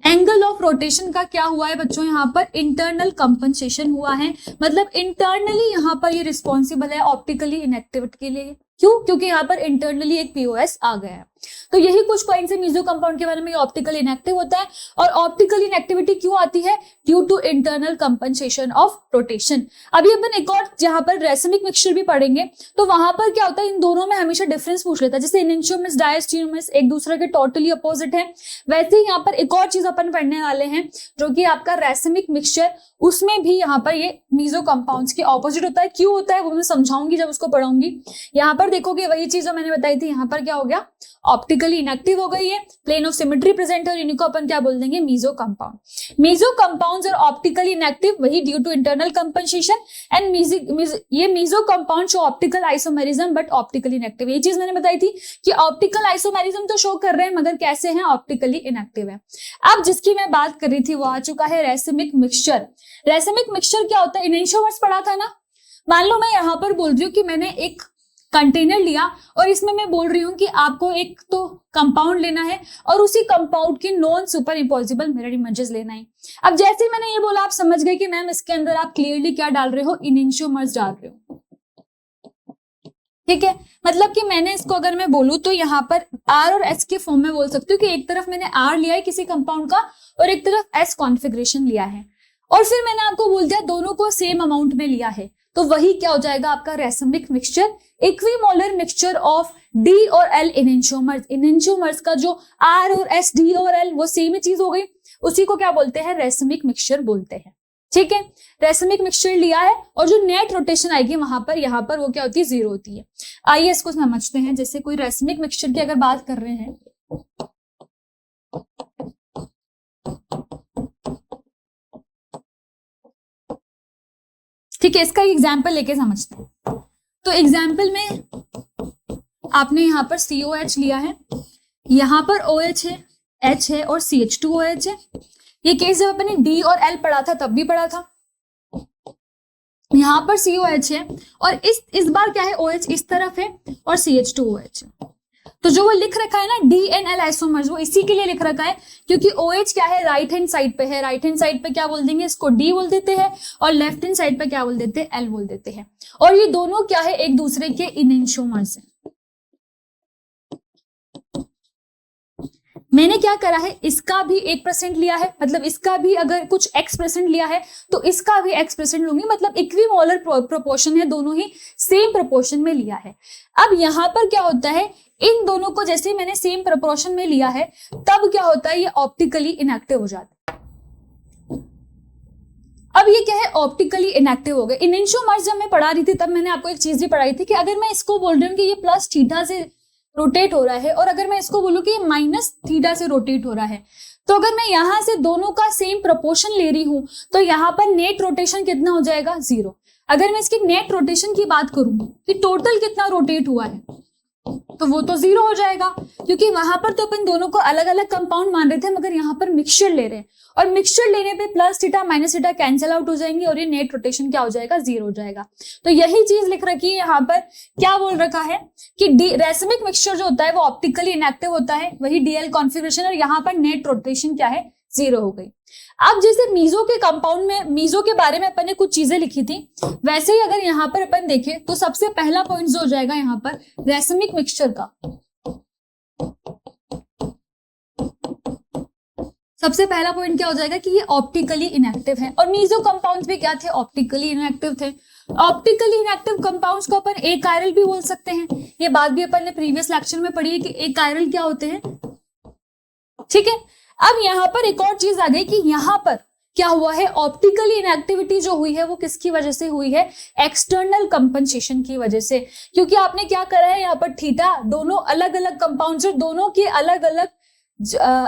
Angle of rotation का क्या हुआ है बच्चों, यहाँ पर इंटरनल कंपनसेशन हुआ है, मतलब इंटरनली यहाँ पर ये रिस्पॉन्सिबल है ऑप्टिकली इनएक्टिविटी के लिए। क्यों? क्योंकि यहाँ पर इंटरनली एक पीओएस आ गया है। तो यही कुछ पॉइंट्स है मीजो कंपाउंड के बारे में, ऑप्टिकली इनएक्टिव होता है। और ऑप्टिकल इनएक्टिविटी क्यों आती है? Due to internal compensation of rotation. अभी अपन एक और यहाँ पर रेसिमिक मिक्सचर भी पढ़ेंगे, तो वहां पर क्या होता है, इन दोनों में हमेशा डिफरेंस पूछ लेता है। जैसे इनएंशियोमर्स डायस्टियोमर्स एक दूसरे के टोटली अपोजिट है, वैसे ही यहाँ पर एक और चीज अपन पढ़ने वाले हैं जो कि आपका रेसिमिक मिक्सचर, उसमें भी यहाँ पर ये मीजो कंपाउंड्स के ऑपोजिट होता है। क्यों होता है वो मैं समझाऊंगी जब उसको पढ़ाऊंगी। यहाँ पर देखोगे वही चीज जो मैंने बताई थी, यहाँ पर क्या हो गया, ऑप्टिकली इनएक्टिव हो गई है, प्लेन ऑफ सिमेट्री प्रेजेंट है, और इनको अपन क्या बोल देंगे, meso compound. Meso compounds are optically inactive, वही due to internal compensation, and ये meso compound show optical isomerism but optically inactive. ये चीज मैंने बताई थी कि ऑप्टिकल आइसोमेरिज्म तो शो कर रहे हैं मगर कैसे हैं, ऑप्टिकली इनएक्टिव है। अब जिसकी मैं बात कर रही थी वो आ चुका है रेसिमिक मिक्सचर। रेसिमिक मिक्सचर क्या होता है, इनएंशियोमर्स पढ़ा था ना। मान लो मैं यहाँ पर बोल रही हूँ कि मैंने एक कंटेनर लिया और इसमें मैं बोल रही हूँ कि आपको एक तो कंपाउंड लेना है और उसी कंपाउंड की non super impossible mirror images लेना है। अब जैसे मैंने ये बोला आप समझ गए कि मैम इसके अंदर आप क्लियरली क्या डाल रहे हो, इनएंशियोमर्स डाल रहे हो। ठीक है, मतलब कि मैंने इसको अगर मैं बोलूं तो यहाँ पर आर और एस के फॉर्म में बोल सकती हूँ कि एक तरफ मैंने आर लिया है किसी कंपाउंड का और एक तरफ एस कॉन्फ़िगरेशन लिया है, और फिर मैंने आपको बोल दिया दोनों को सेम अमाउंट में लिया है, तो वही क्या हो जाएगा आपका racemic mixture, equimolar mixture of D और एल इनएंशियोमर्स। इनएंशियोमर्स का जो आर और एस, डी और एल वो सेम ही चीज हो गई, उसी को क्या बोलते हैं, रेसिमिक मिक्सचर बोलते हैं। ठीक है, रेसिमिक मिक्सचर लिया है और जो नेट रोटेशन आएगी वहां पर, यहाँ पर वो क्या होती है, जीरो होती है। आइए इसको समझते हैं। जैसे कोई रेसिमिक मिक्सचर की अगर बात कर रहे हैं, ठीक है, इसका एग्जाम्पल लेके समझते हैं। तो एग्जाम्पल में आपने यहाँ पर COH लिया है, यहाँ पर OH है, H है और CH2OH है। ये केस जब अपने D और L पढ़ा था तब भी पढ़ा था। यहाँ पर COH है और इस बार क्या है, OH इस तरफ है और CH2OH है। तो जो वो लिख रखा है ना DNL आइसोमर्स, वो इसी के लिए लिख रखा है क्योंकि OH क्या है, राइट हैंड साइड पे है। राइट हैंड साइड पे क्या बोल देंगे, इसको D बोल देते हैं, और लेफ्ट हैंड साइड पे क्या बोल देते हैं, L बोल देते हैं। और ये दोनों क्या है, एक दूसरे के इनएंशियोमर्स हैं। मैंने क्या करा है, इसका भी 1% लिया है, मतलब इसका भी अगर कुछ X% लिया है तो इसका भी X% लूंगी, मतलब इक्विमोलर प्रोपोर्शन है, दोनों ही सेम प्रोपोर्शन में लिया है। अब यहाँ पर क्या होता है, इन दोनों को जैसे मैंने सेम प्रोपोर्शन में लिया है तब क्या होता है, ये ऑप्टिकली इनएक्टिव हो जाता है। अब ये क्या है, ऑप्टिकली इनएक्टिव हो गए। इनएंशियोमर्स जब मैं पढ़ा रही थी तब मैंने आपको एक चीज भी पढ़ाई थी कि अगर मैं इसको बोल रही हूँ कि ये प्लस थीटा से रोटेट हो रहा है और अगर मैं इसको बोलूं कि ये माइनस थीटा से रोटेट हो रहा है, तो अगर मैं यहां से दोनों का सेम प्रोपोर्शन ले रही हूं तो यहाँ पर नेट रोटेशन कितना हो जाएगा, 0। अगर मैं इसकी नेट रोटेशन की बात करूं कि टोटल कितना रोटेट हुआ है तो वो तो 0 हो जाएगा, क्योंकि वहां पर तो अपन दोनों को अलग अलग कंपाउंड मान रहे थे मगर यहाँ पर मिक्सचर ले रहे हैं, और मिक्सचर लेने पे plus theta minus theta cancel out हो जाएंगे और ये नेट रोटेशन क्या हो जाएगा, 0 हो जाएगा। तो यही चीज लिख रखी है यहाँ पर, क्या बोल रखा है कि रेसिमिक मिक्सचर जो होता है वो ऑप्टिकली इनएक्टिव होता है, वही डीएल कॉन्फ़िगरेशन, और यहाँ पर नेट रोटेशन क्या है, 0 हो गई। अब जैसे मीजो के कंपाउंड में, मीजो के बारे में अपन ने कुछ चीजें लिखी थी, वैसे ही अगर यहाँ पर अपन देखें तो सबसे पहला पॉइंट जो हो जाएगा यहाँ पर रेसिमिक मिक्सचर का, सबसे पहला पॉइंट क्या हो जाएगा कि ये ऑप्टिकली इनएक्टिव है। और मीजो कंपाउंड्स भी क्या थे, ऑप्टिकली इनएक्टिव थे। ऑप्टिकली इनएक्टिव कंपाउंड्स को अपन एकायरल भी बोल सकते हैं, ये बात भी अपन ने प्रीवियस लेक्चर में पढ़ी है कि एकायरल क्या होते हैं। ठीक है, अब यहाँ पर एक और चीज आ गई कि यहाँ पर क्या हुआ है, ऑप्टिकली इनएक्टिविटी जो हुई है वो किसकी वजह से हुई है, एक्सटर्नल कंपनसेशन की वजह से। क्योंकि आपने क्या करा है, यहाँ पर थीटा दोनों अलग अलग कंपाउंड्स है, दोनों के अलग अलग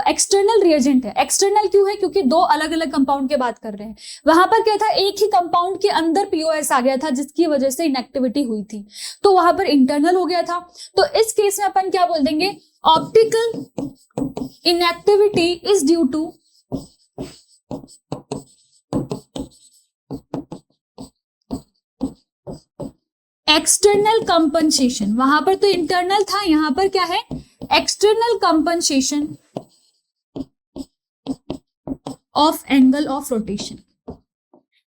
एक्सटर्नल रिएजेंट है। एक्सटर्नल क्यों है, क्योंकि दो अलग अलग कंपाउंड की बात कर रहे हैं। वहां पर क्या था, एक ही कंपाउंड के अंदर पीओएस आ गया था जिसकी वजह से इनएक्टिविटी हुई थी, तो वहां पर इंटरनल हो गया था। तो इस केस में अपन क्या बोल देंगे, optical inactivity is due to external compensation. वहां पर तो इंटरनल था, यहां पर क्या है, external compensation of angle of rotation.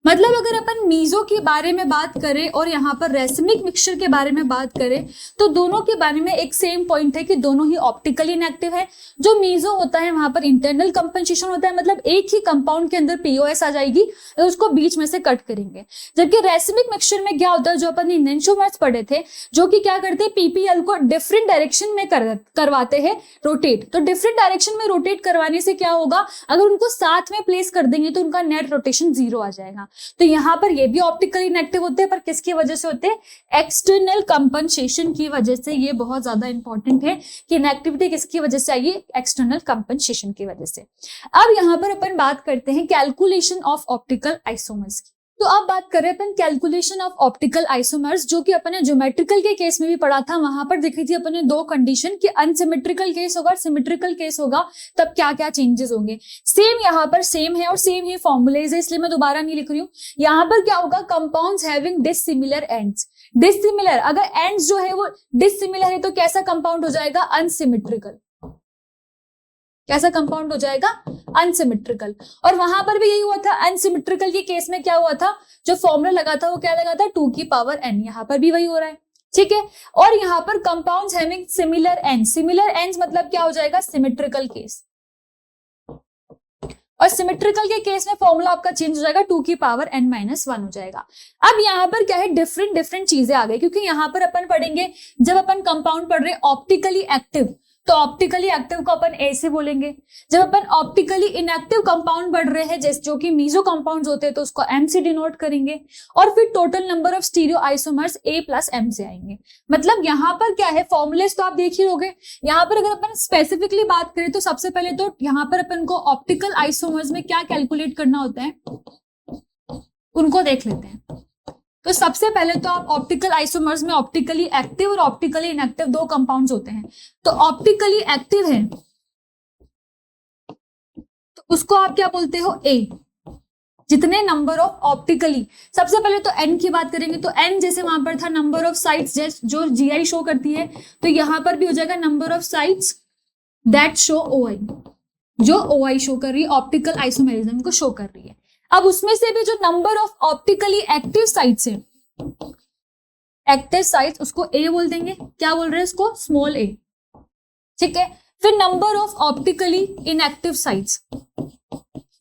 मतलब अगर अपन मीजो के बारे में बात करें और यहाँ पर रेसिमिक मिक्सचर के बारे में बात करें तो दोनों के बारे में एक सेम पॉइंट है कि दोनों ही ऑप्टिकली इनएक्टिव है। जो मीजो होता है वहां पर इंटरनल कंपनसेशन होता है, मतलब एक ही कंपाउंड के अंदर पीओएस आ जाएगी और उसको बीच में से कट करेंगे। जबकि रेसिमिक मिक्सचर में क्या होता है, जो अपन इनएंशियोमर्स पढ़े थे, जो कि क्या करते हैं, पीपीएल को डिफरेंट डायरेक्शन में करवाते हैं रोटेट। तो डिफरेंट डायरेक्शन में रोटेट करवाने से क्या होगा, अगर उनको साथ में प्लेस कर देंगे तो उनका नेट रोटेशन 0 आ जाएगा। तो यहाँ पर ये भी ऑप्टिकली इनएक्टिव होते हैं, पर किसकी वजह से होते हैं, एक्सटर्नल कंपनसेशन की वजह से। ये बहुत ज्यादा इंपॉर्टेंट है कि इनएक्टिविटी किसकी वजह से आई है, एक्सटर्नल कंपनसेशन की वजह से। अब यहाँ पर अपन बात करते हैं कैलकुलेशन ऑफ ऑप्टिकल आइसोमर्स की। तो अब बात करें अपन कैलकुलेशन ऑफ ऑप्टिकल आइसोमर्स, जो कि अपन ने ज्योमेट्रिकल के केस में भी पढ़ा था। वहां पर देखी थी अपन ने दो कंडीशन कि अनसिमेट्रिकल केस होगा, सिमेट्रिकल केस होगा, तब क्या क्या चेंजेस होंगे। सेम यहाँ पर सेम है और सेम ही फॉर्मूलेज है, इसलिए मैं दोबारा नहीं लिख रही हूँ। यहाँ पर क्या होगा, compounds having dissimilar ends. Dissimilar, अगर एंड्स जो है वो डिसिमिलर है तो कैसा कंपाउंड हो जाएगा, अनसिमेट्रिकल। कैसा कंपाउंड हो जाएगा, अनसिमेट्रिकल। और वहां पर भी यही हुआ था, अनसिमेट्रिकल के केस में क्या हुआ था, जो फॉर्मूला लगा था वो क्या लगा था, 2 की पावर n। यहाँ पर भी वही हो रहा है, ठीक है। और यहाँ पर compounds having similar ends. Similar ends मतलब क्या हो जाएगा, सिमेट्रिकल केस। और सिमेट्रिकल के केस में फॉर्मूला आपका चेंज हो जाएगा, 2 की पावर n-1 हो जाएगा। अब यहाँ पर क्या है, डिफरेंट चीजें आ गई, क्योंकि यहाँ पर अपन पढ़ेंगे, जब अपन कंपाउंड पढ़ रहे ऑप्टिकली एक्टिव, तो ऑप्टिकली एक्टिव को अपन ए से बोलेंगे। जब अपन ऑप्टिकली इनएक्टिव कंपाउंड पढ़ रहे हैं, जैसे जो कि मीजो कंपाउंड्स होते हैं, तो उसको एम से डिनोट करेंगे। और फिर total number of stereoisomers A plus M से आएंगे। मतलब यहाँ पर क्या है, फॉर्मुलेस तो आप देख ही लोगे। यहाँ पर अगर अपन स्पेसिफिकली बात करें तो सबसे पहले तो यहाँ पर अपन को ऑप्टिकल आइसोमर्स में क्या कैलकुलेट करना होता है, उनको देख लेते हैं। तो सबसे पहले तो आप ऑप्टिकल आइसोमर्स में ऑप्टिकली एक्टिव और ऑप्टिकली इनएक्टिव दो कंपाउंड्स होते हैं। तो ऑप्टिकली एक्टिव है तो उसको आप क्या बोलते हो, ए। जितने नंबर ऑफ ऑप्टिकली, सबसे पहले तो एन की बात करेंगे, तो एन जैसे वहां पर था नंबर ऑफ साइट्स जो जीआई शो करती है, तो यहां पर भी हो जाएगा number of sites that show OI, जो ओआई शो कर रही है, ऑप्टिकल आइसोमेरिज्म को शो कर रही है। अब उसमें से भी जो number of optically active sites है, एक्टिव साइट्स, उसको ए बोल देंगे। क्या बोल रहे हैं इसको, स्मॉल ए, ठीक है। फिर number of optically inactive sites,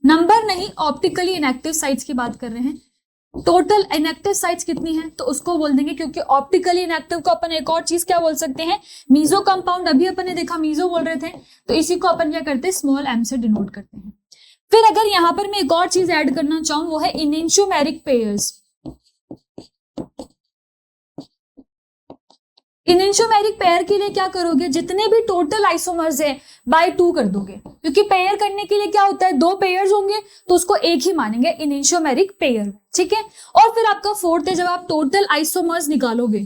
number नहीं, ऑप्टिकली इनएक्टिव साइट्स की बात कर रहे हैं। टोटल इनएक्टिव साइट्स कितनी है, तो उसको बोल देंगे, क्योंकि ऑप्टिकली इनएक्टिव को अपन एक और चीज क्या बोल सकते हैं, मीजो कंपाउंड। अभी अपन ने देखा मीजो बोल रहे थे, तो इसी को अपन क्या करते हैं, स्मॉल एम से डिनोट करते हैं। फिर अगर यहां पर मैं एक और चीज ऐड करना चाहूं, वो है इनेंशियोमेरिक पेयर्स। इनेंशियोमेरिक पेयर के लिए क्या करोगे, जितने भी टोटल आइसोमर्स है बाय 2 कर दोगे, क्योंकि पेयर करने के लिए क्या होता है, 2 पेयर्स होंगे तो उसको एक ही मानेंगे, इनेंशियोमेरिक पेयर, ठीक है। और फिर आपका फोर्थ है, जब आप टोटल आइसोमर्स निकालोगे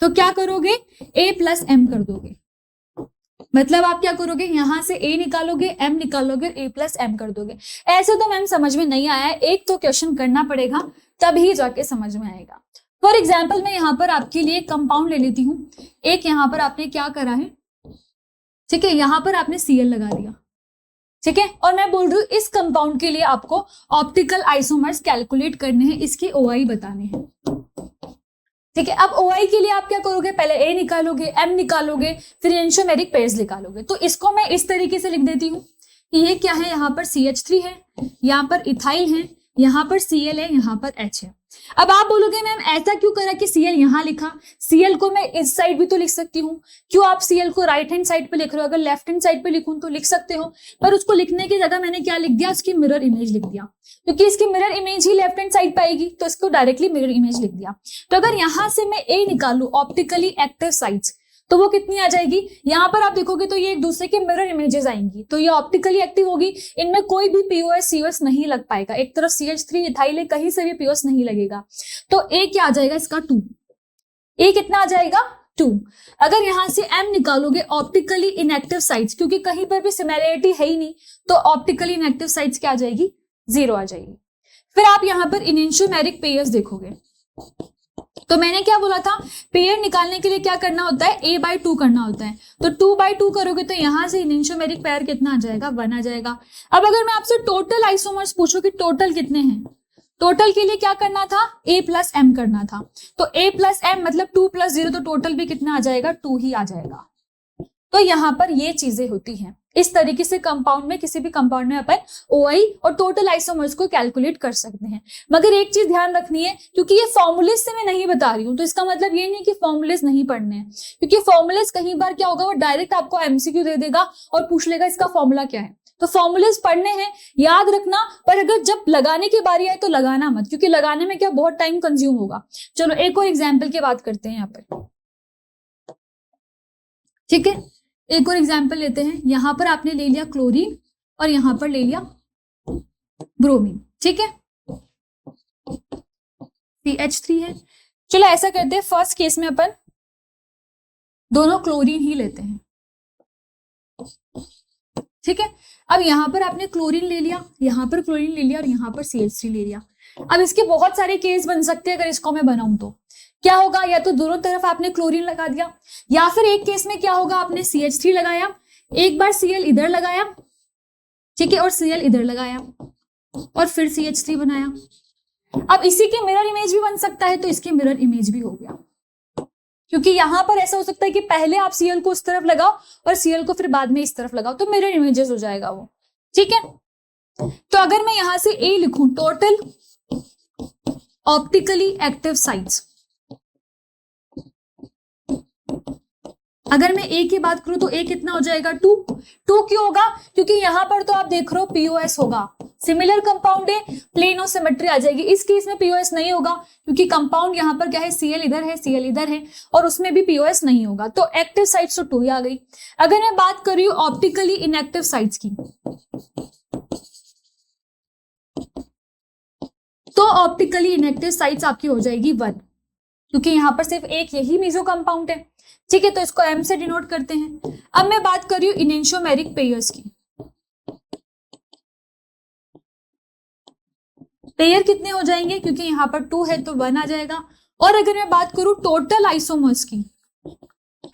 तो क्या करोगे, ए प्लस एम कर दोगे। मतलब आप क्या करोगे, यहां से ए निकालोगे, एम निकालोगे, ए प्लस एम कर दोगे। ऐसे तो मैम समझ में नहीं आया है, एक तो क्वेश्चन करना पड़ेगा तभी जाके समझ में आएगा। फॉर एग्जाम्पल मैं यहाँ पर आपके लिए कंपाउंड ले लेती हूँ। एक यहाँ पर आपने क्या करा है, ठीक है, यहाँ पर आपने Cl लगा दिया, ठीक है। और मैं बोल रही हूँ इस कंपाउंड के लिए आपको ऑप्टिकल आइसोमर्स कैलकुलेट करने हैं, इसके ओआई बताने हैं, ठीक है। अब ओआई के लिए आप क्या करोगे, पहले ए निकालोगे, एम निकालोगे, फिर इनेंशियोमेरिक पेयर्स निकालोगे। तो इसको मैं इस तरीके से लिख देती हूँ कि ये क्या है, यहाँ पर CH3 है, यहाँ पर इथाइल है, यहाँ पर Cl है, यहाँ पर H है। अब आप बोलोगे मैम ऐसा क्यों करा कि Cl यहाँ लिखा, Cl को मैं इस साइड भी तो लिख सकती हूँ, क्यों आप Cl को राइट हैंड साइड पे लिख रहे हो, अगर लेफ्ट हैंड साइड पे लिखूं तो लिख सकते हो, पर उसको लिखने की जगह मैंने क्या लिख दिया, उसकी मिरर इमेज लिख दिया, क्योंकि इसकी मिरर इमेज ही लेफ्ट हैंड साइड पे आएगी, तो इसको डायरेक्टली मिरर इमेज लिख दिया। तो अगर यहाँ से मैं ए निकालू ऑप्टिकली एक्टिव साइट्स, तो वो कितनी आ जाएगी, यहाँ पर आप देखोगे तो ये एक दूसरे के मिरर इमेजेस आएंगी, तो ये ऑप्टिकली एक्टिव होगी, इनमें कोई भी पीओएस सीओएस नहीं लग पाएगा। एक तरफ CH3 इथाइल है, कहीं से भी पीओएस नहीं लगेगा, तो ए क्या आ जाएगा इसका 2। ए कितना आ जाएगा 2। अगर यहां से M निकालोगे ऑप्टिकली इनएक्टिव साइट्स, क्योंकि कहीं पर भी सिमिलैरिटी है ही नहीं, तो ऑप्टिकली इनएक्टिव साइट्स क्या आ जाएगी, 0 आ जाएगी। फिर आप यहाँ पर इनेंशियोमेरिक पेयर्स देखोगे, तो मैंने क्या बोला था, पेयर निकालने के लिए क्या करना होता है, a/2 करना होता है। तो 2/2 करोगे तो यहां से एनिंटियोमेरिक पेयर कितना आ जाएगा, 1 आ जाएगा। अब अगर मैं आपसे टोटल आइसोमर्स पूछूं कि टोटल कितने हैं, टोटल के लिए क्या करना था, a+m करना था। तो a+m मतलब 2+0, तो टोटल भी कितना आ जाएगा, 2 ही आ जाएगा। तो यहाँ पर ये चीजें होती हैं। इस तरीके से कंपाउंड में, किसी भी कंपाउंड में अपन OI और टोटल आइसोमर्स को कैलकुलेट कर सकते हैं। मगर एक चीज ध्यान रखनी है, क्योंकि ये फॉर्मूलेस से मैं नहीं बता रही हूँ, तो इसका मतलब ये नहीं कि फॉर्मूलेस नहीं पढ़ने हैं, क्योंकि फॉर्मूलेस कहीं बार क्या होगा, वो डायरेक्ट आपको MCQ दे देगा और पूछ लेगा इसका फॉर्मूला क्या है। तो फॉर्मूलेस पढ़ने हैं, याद रखना, पर अगर जब लगाने की बारी आए तो लगाना मत, क्योंकि लगाने में क्या बहुत टाइम कंज्यूम होगा। चलो एक और एग्जाम्पल की बात करते हैं यहाँ पर, ठीक है। एक और एग्जाम्पल लेते हैं। यहां पर आपने ले लिया क्लोरीन और यहां पर ले लिया ब्रोमीन, ठीक है, CH3 है। चलो ऐसा करते हैं, फर्स्ट केस में अपन दोनों क्लोरीन ही लेते हैं, ठीक है। अब यहां पर आपने क्लोरीन ले लिया, यहां पर क्लोरीन ले लिया और यहां पर CH3 ले लिया। अब इसके बहुत सारे केस बन सकते हैं। अगर इसको मैं बनाऊं तो क्या होगा, या तो दोनों तरफ आपने क्लोरीन लगा दिया, या फिर एक केस में क्या होगा, आपने CH3 लगाया, एक बार Cl इधर लगाया, ठीक है, और Cl इधर लगाया और फिर CH3 बनाया। अब इसी के मिरर इमेज भी बन सकता है, तो इसके मिरर इमेज भी हो गया, क्योंकि यहां पर ऐसा हो सकता है कि पहले आप Cl को उस तरफ लगाओ और Cl को फिर बाद में इस तरफ लगाओ, तो मिरर इमेजेस हो जाएगा वो, ठीक है। तो अगर मैं यहां से A लिखूं, टोटल ऑप्टिकली एक्टिव साइट्स, अगर मैं A की बात करूं तो A कितना हो जाएगा, 2 क्यों होगा, क्योंकि यहां पर तो आप देख रहे हो POS होगा, सिमिलर कंपाउंड है, प्लेन और सिमेट्री आ जाएगी। इस केस में POS नहीं होगा, क्योंकि कंपाउंड यहां पर क्या है, Cl इधर है, Cl इधर है, और उसमें भी POS नहीं होगा, तो एक्टिव साइट्स तो 2 ही आ गई। अगर मैं बात कर रही हूं ऑप्टिकली इनएक्टिव साइट्स की, तो ऑप्टिकली इनएक्टिव साइट्स आपकी हो जाएगी 1, क्योंकि यहां पर सिर्फ एक यही मेसो कंपाउंड है, ठीक है, तो इसको M से डिनोट करते हैं। अब मैं बात कर रही हूं इनेंशियोमेरिक पेयर्स की, पेयर कितने हो जाएंगे, क्योंकि यहां पर 2 है तो 1 आ जाएगा। और अगर मैं बात करूं टोटल आइसोमर्स की,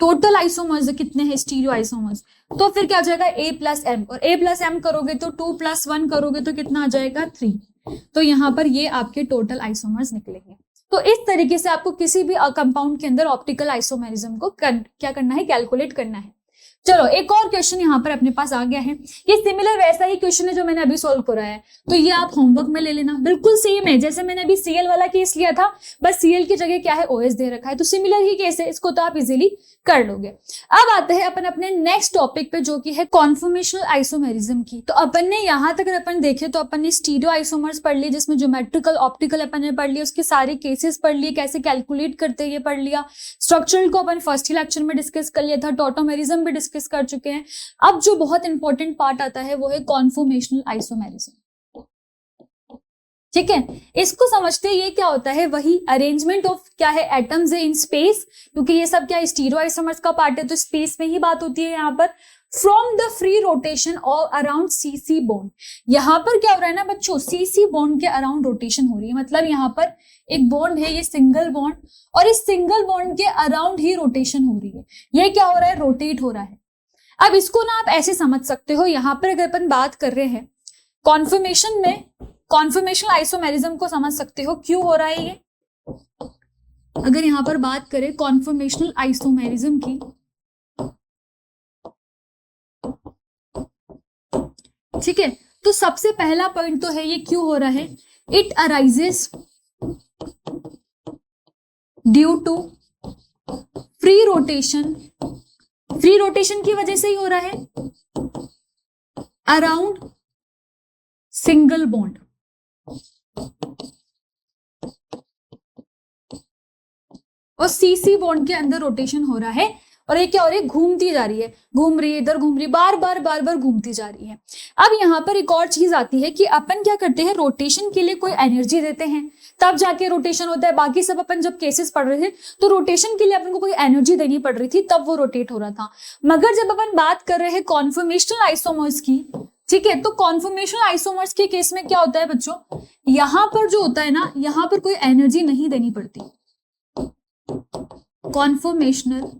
टोटल आइसोमर्स कितने हैं, स्टीरियो आइसोमर्स, तो फिर क्या हो जाएगा, A+M, और A+M करोगे तो 2+1 करोगे तो कितना आ जाएगा, 3। तो यहां पर ये आपके टोटल आइसोमर्स निकलेंगे। तो इस तरीके से आपको किसी भी कंपाउंड के अंदर ऑप्टिकल आइसोमेरिज्म को क्या करना है, कैलकुलेट करना है। चलो एक और क्वेश्चन यहाँ पर अपने पास आ गया है, ये सिमिलर वैसा ही क्वेश्चन है जो मैंने अभी सॉल्व करा है, तो ये आप होमवर्क में ले लेना, बिल्कुल सेम है जैसे मैंने अभी Cl वाला केस लिया था, बस Cl की जगह क्या है, OS दे रखा है, तो सिमिलर ही केस है, इसको तो आप इजीली कर लोगे। अब आते हैं अपन अपने नेक्स्ट टॉपिक पे, जो कि है कॉन्फॉर्मेशनल आइसोमेरिज्म की। तो अपन ने यहाँ तक अगर अपन देखे तो अपन ने स्टीरियो आइसोमर्स पढ़ लिए, जिसमें ज्योमेट्रिकल ऑप्टिकल अपन ने पढ़ लिया, उसके सारे केसेस पढ़ लिए, कैसे कैलकुलेट करते हैं ये पढ़ लिया, स्ट्रक्चरल को अपन फर्स्ट ही लेक्चर में डिस्कस कर लिया था, टॉटोमेरिज्म भी डिस्कस कर चुके हैं। अब जो बहुत इंपॉर्टेंट पार्ट आता है वो है कॉन्फॉर्मेशनल आइसोमेरिज्म, ठीक है। इसको समझते ये क्या होता है, वही अरेंजमेंट ऑफ क्या है, एटम्स है इन स्पेस, क्योंकि ये सब क्या स्टीरियो आइसोमर्स का पार्ट है, तो स्पेस में ही बात होती है यहाँ पर। फ्रॉम द फ्री रोटेशन और अराउंड CC बॉन्ड, यहाँ पर क्या हो रहा है ना बच्चों, CC बॉन्ड के अराउंड रोटेशन हो रही है, मतलब यहाँ पर एक बॉन्ड है, ये सिंगल बॉन्ड, और इस सिंगल बॉन्ड के अराउंड ही रोटेशन हो रही है, ये क्या हो रहा है, रोटेट हो रहा है। अब इसको ना आप ऐसे समझ सकते हो, यहाँ पर अगर अपन बात कर रहे हैं कॉन्फॉर्मेशन में, कॉन्फॉर्मेशनल आइसोमेरिज्म को समझ सकते हो क्यों हो रहा है ये। अगर यहां पर बात करें कॉन्फॉर्मेशनल आइसोमेरिज्म की, ठीक है, तो सबसे पहला पॉइंट तो है ये क्यों हो रहा है, it arises due to free rotation, free rotation की वजह से ही हो रहा है अराउंड सिंगल बॉन्ड, और CC बॉन्ड के अंदर रोटेशन हो रहा है, और ये क्या हो रही है, घूमती जा रही है, घूम रही है, इधर घूम रही है, बार बार घूमती जा रही है। अब यहाँ पर एक और चीज आती है कि अपन क्या करते हैं, रोटेशन के लिए कोई एनर्जी देते हैं तब जाके रोटेशन होता है। बाकी सब अपन जब केसेस पढ़ रहे थे तो रोटेशन के लिए अपन को कोई एनर्जी देनी पड़ रही थी, तब वो रोटेट हो रहा था। मगर जब अपन बात कर रहे हैं कॉन्फॉर्मेशनल आइसोमर्स की, ठीक है, तो कॉन्फॉर्मेशनल आइसोमर्स के केस में क्या होता है बच्चों, यहाँ पर जो होता है ना, यहाँ पर कोई एनर्जी नहीं देनी पड़ती, कॉन्फॉर्मेशनल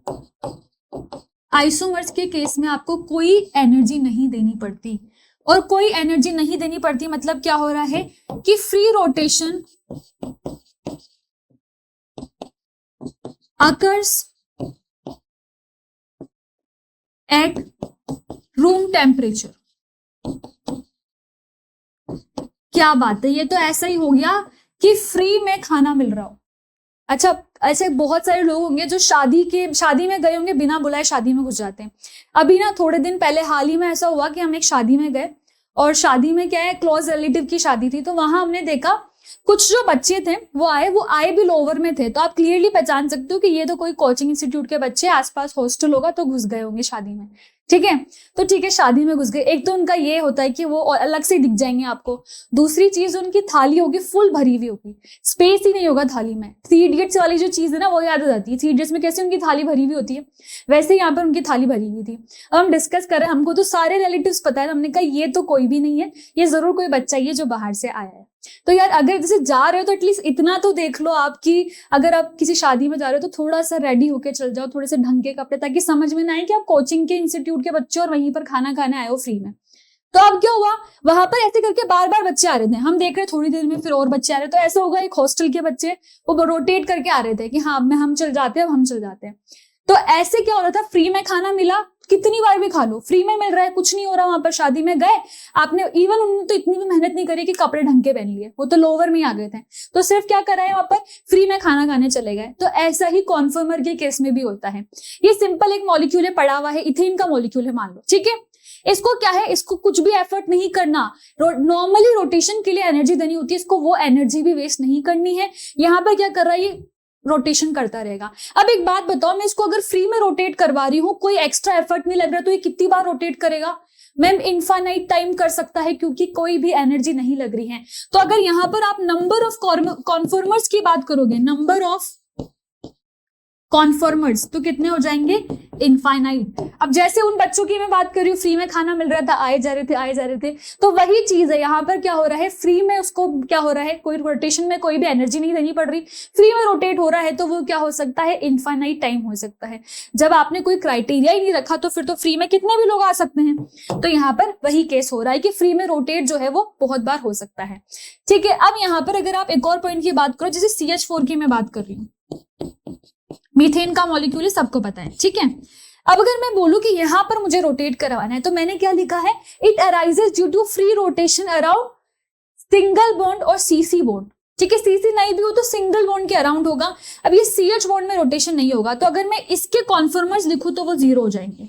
आइसोमर्स के केस में आपको कोई एनर्जी नहीं देनी पड़ती, और कोई एनर्जी नहीं देनी पड़ती मतलब क्या हो रहा है कि free rotation occurs at room temperature. क्या बात है, ये तो ऐसा ही हो गया कि फ्री में खाना मिल रहा हो। अच्छा, ऐसे बहुत सारे लोग होंगे जो शादी में गए होंगे, बिना बुलाए शादी में घुस जाते हैं। अभी ना थोड़े दिन पहले हाल ही में ऐसा हुआ कि हम एक शादी में गए, और शादी में क्या है, क्लोज रिलेटिव की शादी थी, तो वहां हमने देखा कुछ जो बच्चे थे वो आए भी लोअर में थे, तो आप क्लियरली पहचान सकते हो कि ये तो कोई कोचिंग इंस्टीट्यूट के बच्चे, आसपास हॉस्टल होगा तो घुस गए होंगे शादी में। ठीक है, तो ठीक है, शादी में घुस गए। एक तो उनका ये होता है कि वो अलग से दिख जाएंगे आपको, दूसरी चीज उनकी थाली होगी फुल भरी हुई होगी, स्पेस ही नहीं होगा थाली में। 3 इडियट्स वाली जो चीज है ना वो याद आ जाती है। 3 इडियट्स में कैसे उनकी थाली भरी हुई होती है, वैसे यहाँ पर उनकी थाली भरी हुई थी। अब हम डिस्कस कर रहे हैं, हमको तो सारे रिलेटिव्स पता है, हमने कहा ये तो कोई भी नहीं है, ये जरूर कोई बच्चा ही है जो बाहर से आया है। तो यार अगर जैसे जा रहे हो तो एटलीस्ट इतना तो देख लो आप कि अगर आप किसी शादी में जा रहे हो तो थोड़ा सा रेडी होके चल जाओ, थोड़े से ढंग के कपड़े, ताकि समझ में ना आए कि आप कोचिंग के इंस्टीट्यूट के बच्चे और वहीं पर खाना खाने आए हो फ्री में। तो अब क्या हुआ, वहां पर ऐसे करके बार बार बच्चे आ रहे थे, हम देख रहे थोड़ी देर में फिर और बच्चे आ रहे, तो ऐसा होगा एक हॉस्टल के बच्चे वो रोटेट करके आ रहे थे कि हाँ हम चल जाते हैं, अब हम चल जाते हैं। तो ऐसे क्या हो रहा था, फ्री में खाना मिला, कितनी बार भी खा लो, फ्री में मिल रहा है, कुछ नहीं हो रहा। वहां पर शादी में गए आपने, इवन उन्होंने तो इतनी भी मेहनत नहीं करी कि कपड़े ढंग के पहन लिए, वो तो लोअर में ही आ गए थे, तो सिर्फ क्या कर रहे हैं वहां पर, फ्री में खाना खाने चले गए। तो ऐसा ही कॉन्फर्मर के केस में भी होता है। ये सिंपल एक मॉलिक्यूल है, पड़ा हुआ है, इथेन का मॉलिक्यूल है मान लो, ठीक है। इसको क्या है, इसको कुछ भी एफर्ट नहीं करना, नॉर्मली रोटेशन के लिए एनर्जी देनी होती है, इसको वो एनर्जी भी वेस्ट नहीं करनी है। यहाँ पर क्या कर रहा है, ये रोटेशन करता रहेगा। अब एक बात बताओ, मैं इसको अगर फ्री में रोटेट करवा रही हूँ, कोई एक्स्ट्रा एफर्ट नहीं लग रहा, तो ये कितनी बार रोटेट करेगा, मैम इनफाइनाइट टाइम कर सकता है, क्योंकि कोई भी एनर्जी नहीं लग रही है। तो अगर यहां पर आप नंबर ऑफ कॉन्फॉर्मर्स की बात करोगे, नंबर ऑफ कॉन्फॉर्मर्स, तो कितने हो जाएंगे, इनफाइनाइट। अब जैसे उन बच्चों की मैं बात कर रही हूँ, फ्री में खाना मिल रहा था, आए जा रहे थे, तो वही चीज है यहाँ पर। क्या हो रहा है, फ्री में उसको क्या हो रहा है, कोई रोटेशन में कोई भी एनर्जी नहीं देनी पड़ रही, फ्री में रोटेट हो रहा है, तो वो क्या हो सकता है, इनफाइनाइट टाइम हो सकता है। जब आपने कोई क्राइटेरिया ही नहीं रखा तो फिर तो फ्री में कितने भी लोग आ सकते हैं। तो यहाँ पर वही केस हो रहा है कि फ्री में रोटेट जो है वो बहुत बार हो सकता है। ठीक है, अब यहाँ पर अगर आप एक और पॉइंट की बात करो, जैसे CH4 की मैं बात कर रही हूँ, मीथेन का मॉलिक्यूल सबको पता है, ठीक है। अब अगर मैं बोलूं कि यहां पर मुझे रोटेट करवाना है, तो मैंने क्या लिखा है, it arises due to free rotation around single bond और CC बॉन्ड। ठीक है, CC नहीं भी हो तो सिंगल बॉन्ड के अराउंड होगा। अब ये CH बॉन्ड में रोटेशन नहीं होगा, तो अगर मैं इसके कॉन्फॉर्मर्स लिखूं तो वो 0 हो जाएंगे,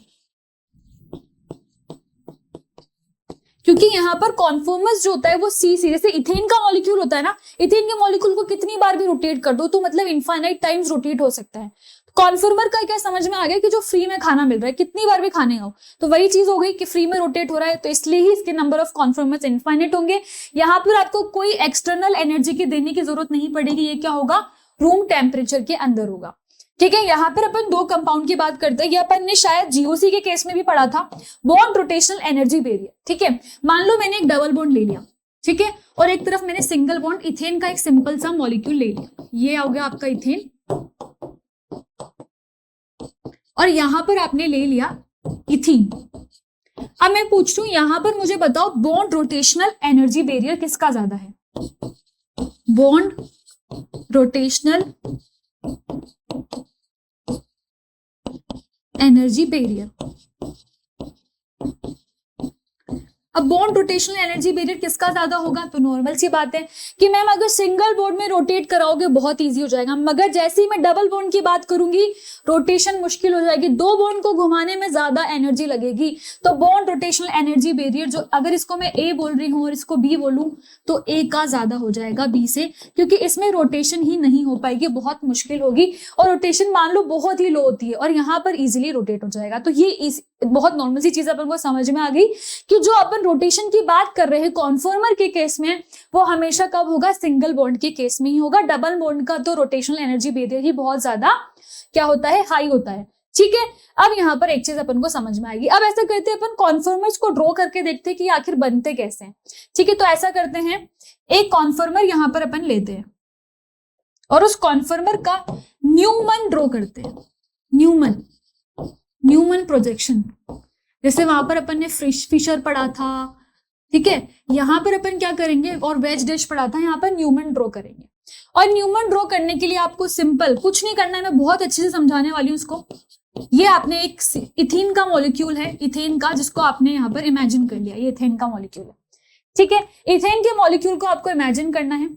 क्योंकि यहाँ पर कॉन्फॉर्मर्स जो होता है वो CC, जैसे इथेन का मॉलिक्यूल होता है ना, इथेन के मॉलिक्यूल को कितनी बार भी रोटेट कर दो तो मतलब इनफाइनाइट टाइम्स रोटेट हो सकता है। कॉन्फॉर्मर का क्या समझ में आ गया कि जो फ्री में खाना मिल रहा है, कितनी बार भी खाने आओ, तो वही चीज हो गई कि फ्री में रोटेट हो रहा है, तो इसलिए ही इसके नंबर ऑफ कॉन्फॉर्मर्स इनफाइनाइट होंगे। यहाँ पर आपको कोई एक्सटर्नल एनर्जी की देने की जरूरत नहीं पड़ेगी, ये क्या होगा, रूम टेम्परेचर के अंदर होगा। ठीक है, यहाँ पर अपन 2 कंपाउंड की बात करते हैं, ये अपन ने शायद GOC के केस में भी पढ़ा था, बॉन्ड रोटेशनल एनर्जी बैरियर। ठीक है, मान लो मैंने एक डबल बॉन्ड ले लिया, ठीक है, और एक तरफ मैंने सिंगल बॉन्ड इथेन का एक सिंपल सा मॉलिक्यूल ले लिया, ये हो गया आपका इथेन, और यहां पर आपने ले लिया इथीन। अब मैं पूछती हूं, यहां पर मुझे बताओ बॉन्ड रोटेशनल एनर्जी बैरियर किसका ज्यादा है, बॉन्ड रोटेशनल एनर्जी बैरियर। अब बॉन्ड रोटेशनल एनर्जी बैरियर किसका ज्यादा होगा, तो नॉर्मल सी बात है कि मैम अगर सिंगल बॉन्ड में रोटेट कराओगे बहुत इजी हो जाएगा, मगर जैसे ही मैं डबल बॉन्ड की बात करूंगी रोटेशन मुश्किल हो जाएगी, 2 बॉन्ड को घुमाने में ज्यादा एनर्जी लगेगी। तो बॉन्ड रोटेशनल एनर्जी बैरियर जो, अगर इसको मैं A बोल रही हूँ और इसको B बोलूं तो A का ज्यादा हो जाएगा B से, क्योंकि इसमें रोटेशन ही नहीं हो पाएगी, बहुत मुश्किल होगी, और रोटेशन मान लो बहुत ही लो होती है, और यहाँ पर इजिली रोटेट हो जाएगा। तो ये बहुत नॉर्मल सी चीज अपन को समझ में आ गई कि जो अपन रोटेशन की बात कर रहे हैं कॉन्फॉर्मर के केस में, वो हमेशा कब होगा, सिंगल बॉन्ड के केस में ही होगा। डबल बॉन्ड का तो रोटेशनल एनर्जी बैरियर ही बहुत ज्यादा क्या होता है, हाई होता है। ठीक है, अब यहाँ पर एक चीज अपन को समझ में आएगी। अब ऐसा करते हैं, अपन कॉन्फॉर्मर्स को ड्रॉ करके देखते हैं कि आखिर बनते कैसे हैं। ठीक है, तो ऐसा करते हैं, एक कॉन्फॉर्मर यहाँ पर अपन लेते हैं, और उस कॉन्फर्मर का न्यूमन ड्रॉ करते हैं, न्यूमन प्रोजेक्शन। जैसे वहां पर अपन ने फिशर पढ़ा था, ठीक है, यहां पर अपन क्या करेंगे, और वेज डिश पढ़ा था, यहाँ पर न्यूमन ड्रॉ करेंगे। और न्यूमन ड्रॉ करने के लिए आपको सिंपल कुछ नहीं करना है, मैं बहुत अच्छे से समझाने वाली हूँ इसको। ये आपने एक इथेन का मॉलिक्यूल है, इथेन का, जिसको आपने यहाँ पर इमेजिन कर लिया, ये इथेन का मॉलिक्यूल है, ठीक है। इथेन के मॉलिक्यूल को आपको इमेजिन करना है।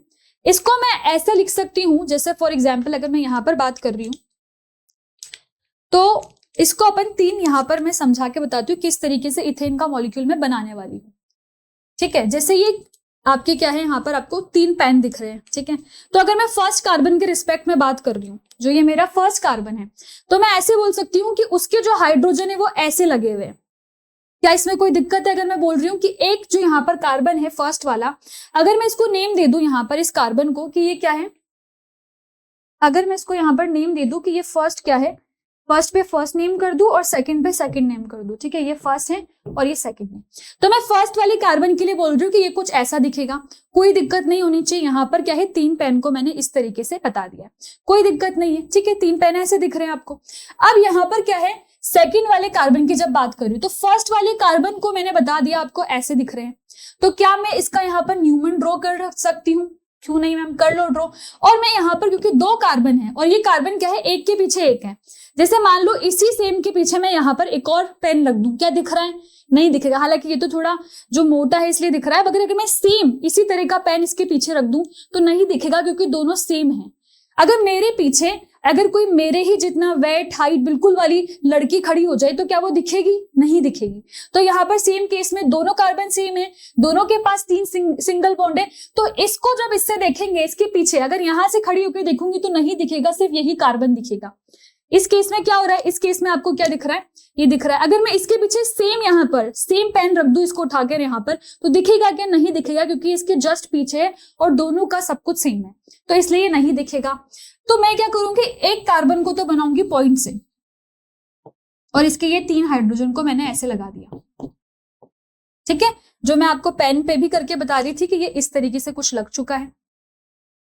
इसको मैं ऐसा लिख सकती हूं, जैसे फॉर एग्जाम्पल अगर मैं यहां पर बात कर रही हूं तो इसको अपन 3 यहां पर मैं समझा के बताती हूँ किस तरीके से इथेन का मॉलिक्यूल मैं बनाने वाली हूँ, ठीक है। जैसे ये आपके क्या है, यहाँ पर आपको 3 पेन दिख रहे हैं, ठीक है। तो अगर मैं फर्स्ट कार्बन के रिस्पेक्ट में बात कर रही हूँ, जो ये मेरा फर्स्ट कार्बन है, तो मैं ऐसे बोल सकती हूँ कि उसके जो हाइड्रोजन है वो ऐसे लगे हुए हैं। क्या इसमें कोई दिक्कत है अगर मैं बोल रही हूँ कि एक जो यहाँ पर कार्बन है फर्स्ट वाला, अगर मैं इसको नेम दे दूं यहाँ पर इस कार्बन को कि ये क्या है, अगर मैं इसको यहाँ पर नेम दे दूं कि ये फर्स्ट क्या है, फर्स्ट पे फर्स्ट नेम कर दूं और सेकंड पे सेकंड नेम कर दूं, ठीक है, ये फर्स्ट है और ये सेकंड है। तो मैं फर्स्ट वाले कार्बन के लिए बोल रही हूँ कि ये कुछ ऐसा दिखेगा, कोई दिक्कत नहीं होनी चाहिए। यहाँ पर क्या है, 3 पेन को मैंने इस तरीके से बता दिया, कोई दिक्कत नहीं है, ठीक है, 3 पेन ऐसे दिख रहे हैं आपको। अब यहाँ पर क्या है, सेकंड वाले कार्बन की जब बात कर रही हूँ, तो फर्स्ट वाले कार्बन को मैंने बता दिया आपको ऐसे दिख रहे हैं, तो क्या मैं इसका यहाँ पर न्यूमन ड्रॉ कर सकती हूँ? क्यों नहीं मैम, कर लो ड्रॉ। और मैं यहाँ पर क्योंकि 2 कार्बन है और ये कार्बन क्या है, एक के पीछे एक है, जैसे मान लो इसी सेम के पीछे मैं यहाँ पर एक और पेन रख दूं, क्या दिख रहा है, नहीं दिखेगा। हालांकि ये तो थोड़ा जो मोटा है इसलिए दिख रहा है, मगर अगर मैं सेम इसी तरह का पेन इसके पीछे रख दूं तो नहीं दिखेगा, क्योंकि दोनों सेम है। अगर मेरे पीछे अगर कोई मेरे ही जितना वेट हाइट बिल्कुल वाली लड़की खड़ी हो जाए तो क्या वो दिखेगी? नहीं दिखेगी। तो यहाँ पर सेम केस में दोनों कार्बन सेम है, दोनों के पास 3 सिंगल बॉन्ड है, तो इसको जब इससे देखेंगे, इसके पीछे अगर यहां से खड़ी होकर देखूंगी तो नहीं दिखेगा, सिर्फ यही कार्बन दिखेगा। इस केस में क्या हो रहा है, इस केस में आपको क्या दिख रहा है, ये दिख रहा है। अगर मैं इसके पीछे सेम यहाँ पर सेम पेन रख दूं इसको उठाकर यहाँ पर, तो दिखेगा क्या? नहीं दिखेगा, क्योंकि इसके जस्ट पीछे है और दोनों का सब कुछ सेम है, तो इसलिए नहीं दिखेगा। तो मैं क्या करूंगी, एक कार्बन को तो बनाऊंगी पॉइंट से और इसके ये 3 हाइड्रोजन को मैंने ऐसे लगा दिया, ठीक है, जो मैं आपको पेन पे भी करके बता रही थी कि ये इस तरीके से कुछ लग चुका है,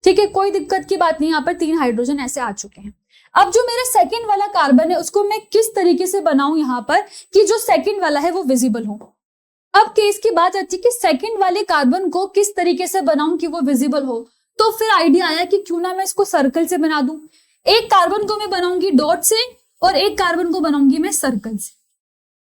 ठीक है, कोई दिक्कत की बात नहीं। यहाँ पर 3 हाइड्रोजन ऐसे आ चुके हैं। अब जो मेरा सेकंड वाला कार्बन है उसको मैं किस तरीके से बनाऊं यहाँ पर कि जो सेकंड वाला है वो विजिबल हो। अब केस की बात आती है कि सेकंड वाले कार्बन को किस तरीके से बनाऊं कि वो विजिबल हो, तो फिर आइडिया आया कि क्यों ना मैं इसको सर्कल से बना दूं। एक कार्बन को मैं बनाऊंगी डॉट से और एक कार्बन को बनाऊंगी मैं सर्कल से,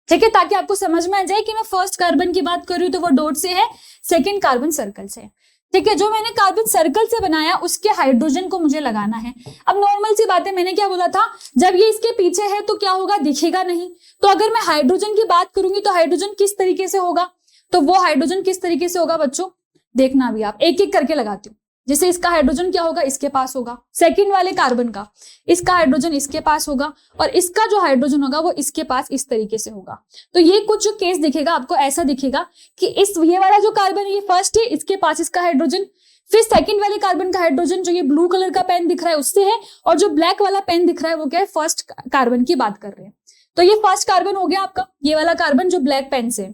ठीक है, ताकि आपको समझ में आ जाए कि मैं फर्स्ट कार्बन की बात कर रही हूं तो वो डॉट से है, सेकंड कार्बन सर्कल से है, ठीक है। जो मैंने कार्बन सर्कल से बनाया उसके हाइड्रोजन को मुझे लगाना है। अब नॉर्मल सी बात है, मैंने क्या बोला था, जब ये इसके पीछे है तो क्या होगा, दिखेगा नहीं। तो अगर मैं हाइड्रोजन की बात करूंगी तो हाइड्रोजन किस तरीके से होगा, तो वो हाइड्रोजन किस तरीके से होगा बच्चों, देखना भी आप, एक एक करके लगाती हूँ। जैसे इसका हाइड्रोजन क्या होगा, इसके पास होगा, सेकंड वाले कार्बन का इसका हाइड्रोजन इसके पास होगा और इसका जो हाइड्रोजन होगा वो इसके पास इस तरीके से होगा। तो ये कुछ जो केस दिखेगा आपको ऐसा दिखेगा कि ये वाला जो कार्बन है ये फर्स्ट है, इसके पास इसका हाइड्रोजन, फिर सेकंड वाले कार्बन का हाइड्रोजन जो ये ब्लू कलर का पेन दिख रहा है उससे है, और जो ब्लैक वाला पेन दिख रहा है वो क्या है, फर्स्ट कार्बन की बात कर रहे हैं। तो ये फर्स्ट कार्बन हो गया आपका, ये वाला कार्बन जो ब्लैक पेन से,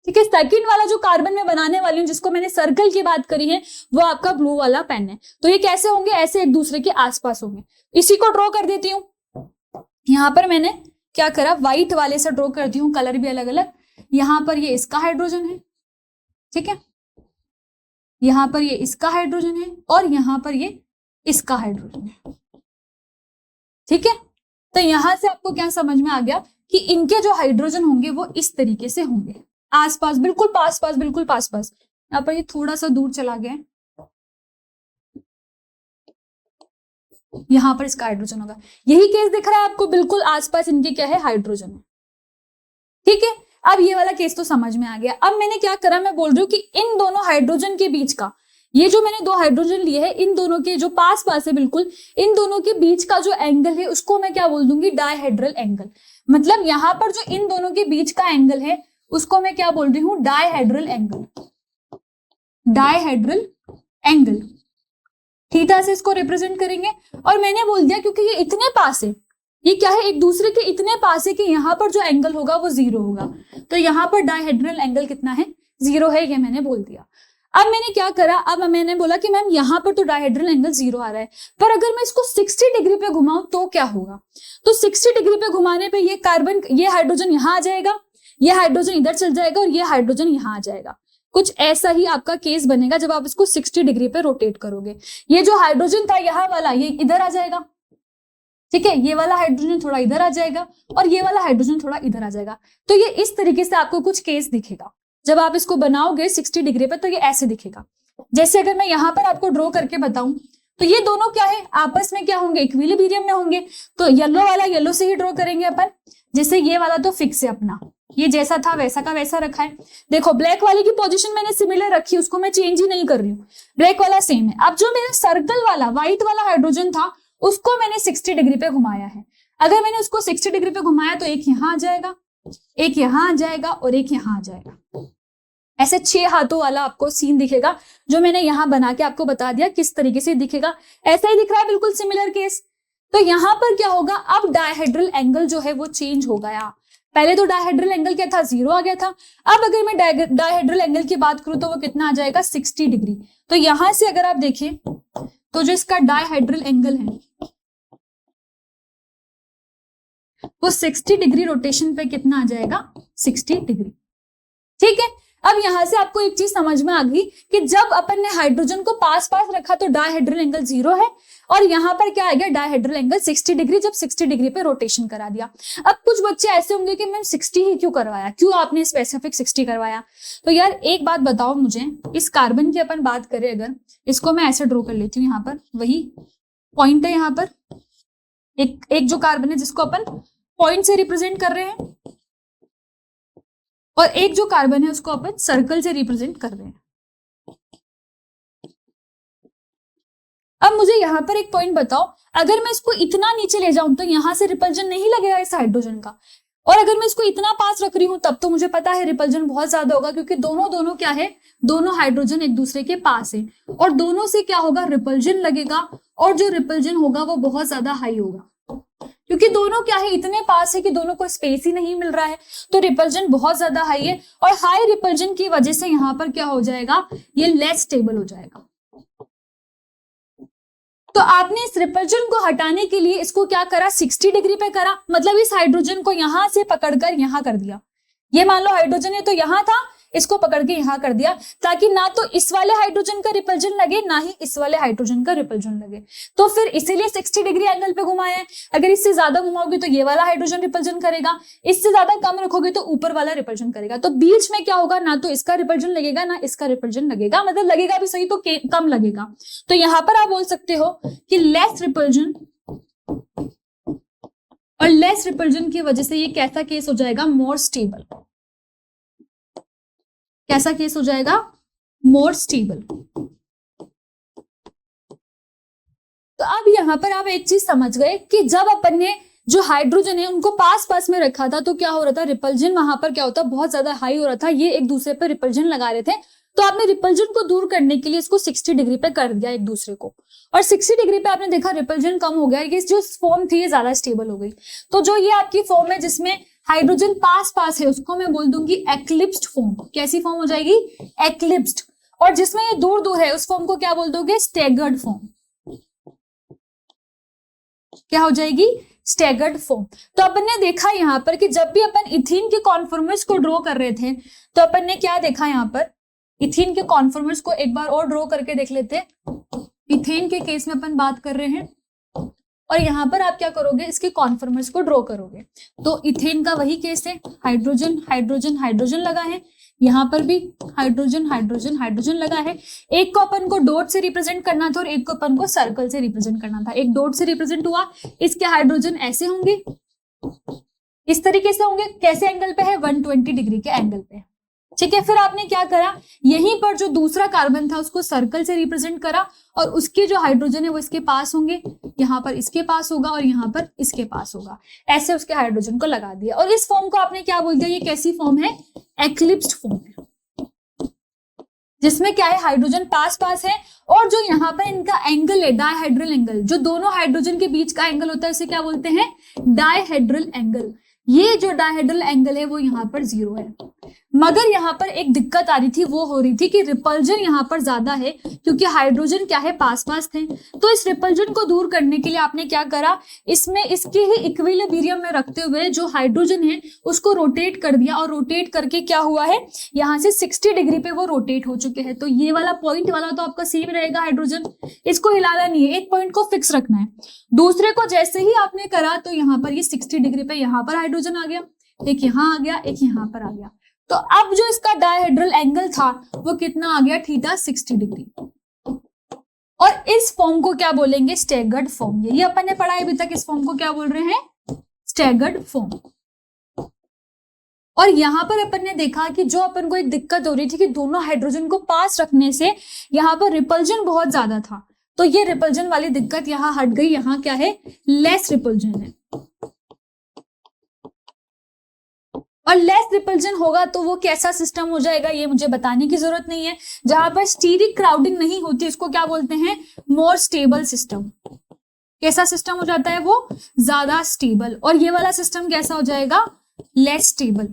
ठीक है। सेकंड वाला जो कार्बन मैं बनाने वाली हूँ जिसको मैंने सर्कल की बात करी है वो आपका ब्लू वाला पेन है। तो ये कैसे होंगे, ऐसे एक दूसरे के आसपास होंगे। इसी को ड्रॉ कर देती हूँ। यहाँ पर मैंने क्या करा, व्हाइट वाले से ड्रॉ करती हूँ, कलर भी अलग अलग। यहाँ पर ये इसका हाइड्रोजन है, ठीक है, यहाँ पर ये इसका हाइड्रोजन है और यहाँ पर ये इसका हाइड्रोजन है, ठीक है। तो यहां से आपको क्या समझ में आ गया कि इनके जो हाइड्रोजन होंगे वो इस तरीके से होंगे, आसपास, बिल्कुल पास पास, बिल्कुल पास पास। यहाँ पर ये थोड़ा सा दूर चला गया है, यहाँ पर इसका हाइड्रोजन होगा। यही केस दिख रहा है आपको, बिल्कुल आसपास इनके क्या है, हाइड्रोजन है, ठीक है। अब ये वाला केस तो समझ में आ गया। अब मैंने क्या करा, मैं बोल रही हूँ कि इन दोनों हाइड्रोजन के बीच का, ये जो मैंने 2 हाइड्रोजन लिए हैं, इन दोनों के जो पास पास है बिल्कुल, इन दोनों के बीच का जो एंगल है उसको मैं क्या बोल दूंगी, डायहेड्रल एंगल। मतलब यहाँ पर जो इन दोनों के बीच का एंगल है उसको मैं क्या बोल रही हूँ, dihedral angle, dihedral angle. Theta से इसको रिप्रेजेंट करेंगे। और मैंने बोल दिया क्योंकि ये इतने पास है, ये क्या है, एक दूसरे के इतने पास है कि यहाँ पर जो एंगल होगा वो 0 होगा। तो यहाँ पर डायहेड्रल एंगल कितना है, 0 है, ये मैंने बोल दिया। अब मैंने क्या करा, अब मैंने बोला कि मैम यहाँ पर तो डायहेड्रल एंगल 0 आ रहा है, पर अगर मैं इसको 60 डिग्री पे घुमाऊं तो क्या होगा? तो 60 डिग्री पे घुमाने पे ये कार्बन, ये हाइड्रोजन यहाँ आ जाएगा, ये हाइड्रोजन इधर चल जाएगा और ये हाइड्रोजन यहाँ आ जाएगा। कुछ ऐसा ही आपका केस बनेगा जब आप इसको 60 डिग्री पे रोटेट करोगे। ये जो हाइड्रोजन था यहाँ वाला, ये इधर आ जाएगा, ठीक है, ये वाला हाइड्रोजन थोड़ा इधर आ जाएगा और ये वाला हाइड्रोजन थोड़ा इधर आ जाएगा। तो ये इस तरीके से आपको कुछ केस दिखेगा जब आप इसको बनाओगे 60 डिग्री पे, तो ये ऐसे दिखेगा। जैसे अगर मैं यहाँ पर आपको ड्रॉ करके बताऊं तो ये दोनों क्या है, आपस में क्या होंगे, इक्विलिब्रियम में होंगे। तो येलो वाला येलो से ही ड्रॉ करेंगे अपन। जैसे ये वाला तो फिक्स है अपना, ये जैसा था वैसा का वैसा रखा है। देखो ब्लैक वाले की पोजीशन मैंने सिमिलर रखी, उसको मैं चेंज ही नहीं कर रही हूँ, ब्लैक वाला सेम है। अब जो मेरा सर्कल वाला व्हाइट वाला हाइड्रोजन था उसको मैंने 60 डिग्री पे घुमाया है। अगर मैंने उसको 60 डिग्री पे घुमाया तो एक यहाँ आ जाएगा, एक यहाँ आ जाएगा और एक यहाँ आ जाएगा। ऐसे 6 हाथों वाला आपको सीन दिखेगा, जो मैंने यहाँ बना के आपको बता दिया किस तरीके से दिखेगा। ऐसा ही दिख रहा है, बिल्कुल सिमिलर केस। तो यहाँ पर क्या होगा, अब डायहेड्रल एंगल जो है वो चेंज हो गया। पहले तो डायहेड्रल एंगल क्या था, 0 आ गया था। अब अगर मैं डायहेड्रल एंगल की बात करूं तो वो कितना आ जाएगा, 60 डिग्री। तो यहां से अगर आप देखें तो जो इसका डायहेड्रल एंगल है वो 60 डिग्री रोटेशन पे कितना आ जाएगा, 60 डिग्री। ठीक है, अब यहां से आपको एक चीज समझ में आ गई कि जब अपन ने हाइड्रोजन को पास पास रखा तो डायहेड्रल एंगल 0 है, और यहाँ पर क्या आ गया, डायहेड्रल एंगल 60 डिग्री, जब 60 डिग्री पे रोटेशन करा दिया। अब कुछ बच्चे ऐसे होंगे कि मैम 60 ही क्यों करवाया, क्यों आपने स्पेसिफिक 60 करवाया? तो यार एक बात बताओ मुझे, इस कार्बन की अपन बात करें, अगर इसको मैं ऐसे ड्रॉ कर लेती हूँ, यहाँ पर वही पॉइंट है, यहाँ पर एक जो कार्बन है जिसको अपन पॉइंट से रिप्रेजेंट कर रहे हैं, और एक जो कार्बन है उसको अपन सर्कल से रिप्रेजेंट कर रहे हैं। अब मुझे यहाँ पर एक पॉइंट बताओ, अगर मैं इसको इतना नीचे ले जाऊं तो यहां से रिपल्जन नहीं लगेगा इस हाइड्रोजन का, और अगर मैं इसको इतना पास रख रही हूं तब तो मुझे पता है रिपल्जन बहुत ज्यादा होगा, क्योंकि दोनों क्या है, दोनों हाइड्रोजन एक दूसरे के पास है, और दोनों से क्या होगा, रिपल्जन लगेगा, और जो रिपल्जन होगा वो बहुत ज्यादा हाई होगा, क्योंकि दोनों क्या है, इतने पास है कि दोनों को स्पेस ही नहीं मिल रहा है, तो रिपल्जन बहुत ज्यादा हाई है, और हाई रिपल्जन की वजह से यहाँ पर क्या हो जाएगा, ये लेस स्टेबल हो जाएगा। तो आपने इस रिपल्जन को हटाने के लिए इसको क्या करा, 60 डिग्री पे करा, मतलब इस हाइड्रोजन को यहां से पकड़कर यहां कर दिया। ये मान लो हाइड्रोजन है तो यहां था, इसको पकड़ के यहां कर दिया, ताकि ना तो इस वाले हाइड्रोजन का रिपल्जन लगे ना ही इस वाले हाइड्रोजन का रिपल्जन लगे। तो फिर इसीलिए 60 डिग्री एंगल पे घुमाया है। अगर इससे ज्यादा घुमाओगे तो ये वाला हाइड्रोजन रिपल्जन करेगा, इससे ज्यादा कम रखोगे तो ऊपर वाला रिपल्जन करेगा। तो बीच में क्या होगा, ना तो इसका रिपल्जन लगेगा ना इसका रिपल्जन लगेगा, मतलब लगेगा भी सही तो कम लगेगा। तो यहाँ पर आप बोल सकते हो कि लेस रिपल्जन, और लेस रिपल्जन की वजह से ये कैसा केस हो जाएगा, मोर स्टेबल। कैसा केस हो जाएगा, मोर स्टेबल। तो अब यहां पर आप एक चीज समझ गए कि जब अपन ने जो हाइड्रोजन है उनको पास पास में रखा था तो क्या हो रहा था, रिपल्जन वहां पर क्या होता, बहुत ज्यादा हाई हो रहा था, ये एक दूसरे पर रिपल्जन लगा रहे थे। तो आपने रिपल्जन को दूर करने के लिए इसको 60 डिग्री पे कर दिया एक दूसरे को, और 60 डिग्री पे आपने देखा रिपल्जन कम हो गया, ये जो फॉर्म थी ये ज्यादा स्टेबल हो गई। तो जो ये आपकी फॉर्म है जिसमें हाइड्रोजन पास पास है उसको मैं बोल दूंगी एक्लिप्स्ड फॉर्म। कैसी फॉर्म हो जाएगी, एक्लिप्स्ड। और जिसमें ये दूर दूर है उस फॉर्म को क्या बोल दोगे, स्टैगर्ड फॉर्म। क्या हो जाएगी, स्टैगर्ड फॉर्म। तो अपन ने देखा यहाँ पर कि जब भी अपन इथीन के कॉन्फॉर्मर्स को ड्रॉ कर रहे थे तो अपन ने क्या देखा, यहाँ पर इथीन के कॉन्फॉर्मर्स को एक बार और ड्रॉ करके देख लेते हैं। इथेन के केस में अपन बात कर रहे हैं, और यहाँ पर आप क्या करोगे, इसके कॉन्फॉर्मर्स को ड्रॉ करोगे। तो इथेन का वही केस है, हाइड्रोजन हाइड्रोजन हाइड्रोजन लगा है, यहाँ पर भी हाइड्रोजन हाइड्रोजन हाइड्रोजन लगा है। एक को अपन को डॉट से रिप्रेजेंट करना था और एक को अपन को सर्कल से रिप्रेजेंट करना था। एक डॉट से रिप्रेजेंट हुआ, इसके हाइड्रोजन ऐसे होंगे, इस तरीके से होंगे, कैसे एंगल पे है, 120 डिग्री के एंगल पे। ठीक है, फिर आपने क्या करा, यहीं पर जो दूसरा कार्बन था उसको सर्कल से रिप्रेजेंट करा, और उसके जो हाइड्रोजन है वो इसके पास होंगे, यहाँ पर इसके पास होगा और यहाँ पर इसके पास होगा, ऐसे उसके हाइड्रोजन को लगा दिया। और इस फॉर्म को आपने क्या बोल दिया, ये कैसी फॉर्म है, एक्लिप्स्ड फॉर्म है, जिसमें क्या है, हाइड्रोजन पास पास है, और जो यहाँ पर इनका एंगल है डायहेड्रल एंगल, जो दोनों हाइड्रोजन के बीच का एंगल होता है उसे क्या बोलते हैं, डायहेड्रल एंगल। ये जो डायहेड्रल एंगल है वो यहाँ पर 0 है। मगर यहाँ पर एक दिक्कत आ रही थी, वो हो रही थी कि रिपल्जन यहाँ पर ज्यादा है क्योंकि हाइड्रोजन क्या है, पास पास थे। तो इस रिपल्जन को दूर करने के लिए आपने क्या करा, इसमें इसके ही इक्विलिब्रियम में रखते हुए जो हाइड्रोजन है उसको रोटेट कर दिया, और रोटेट करके क्या हुआ है, यहाँ से 60 डिग्री पे वो रोटेट हो चुके हैं। तो ये वाला पॉइंट वाला तो आपका सेम रहेगा हाइड्रोजन, इसको हिलाना नहीं है, एक पॉइंट को फिक्स रखना है। दूसरे को जैसे ही आपने करा तो यहाँ पर ये 60 डिग्री पे यहाँ पर हाइड्रोजन आ गया, एक यहाँ आ गया, एक यहाँ पर आ गया। तो अब जो इसका डायहेड्रल एंगल था वो कितना आ गया, थीटा 60 डिग्री। और इस फॉर्म को क्या बोलेंगे, स्टैगर्ड फॉर्म। यही अपन ने पढ़ा है अभी तक, इस फॉर्म को क्या बोल रहे हैं, स्टैगर्ड फॉर्म। और यहां पर अपन ने देखा कि जो अपन को एक दिक्कत हो रही थी कि दोनों हाइड्रोजन को पास रखने से यहाँ पर रिपल्जन बहुत ज्यादा था, तो ये रिपल्जन वाली दिक्कत यहाँ हट गई। यहाँ क्या है, लेस रिपल्जन है। और लेस रिपल्जन होगा तो वो कैसा सिस्टम हो जाएगा, ये मुझे बताने की जरूरत नहीं है। जहां पर स्टीरिक क्राउडिंग नहीं होती इसको क्या बोलते हैं, मोर स्टेबल सिस्टम। कैसा सिस्टम हो जाता है वो, ज्यादा स्टेबल। और ये वाला सिस्टम कैसा हो जाएगा, लेस स्टेबल।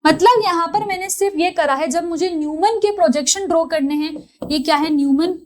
मतलब यहां पर मैंने सिर्फ ये करा है, जब मुझे न्यूमन के प्रोजेक्शन ड्रॉ करने हैं, ये क्या है न्यूमन,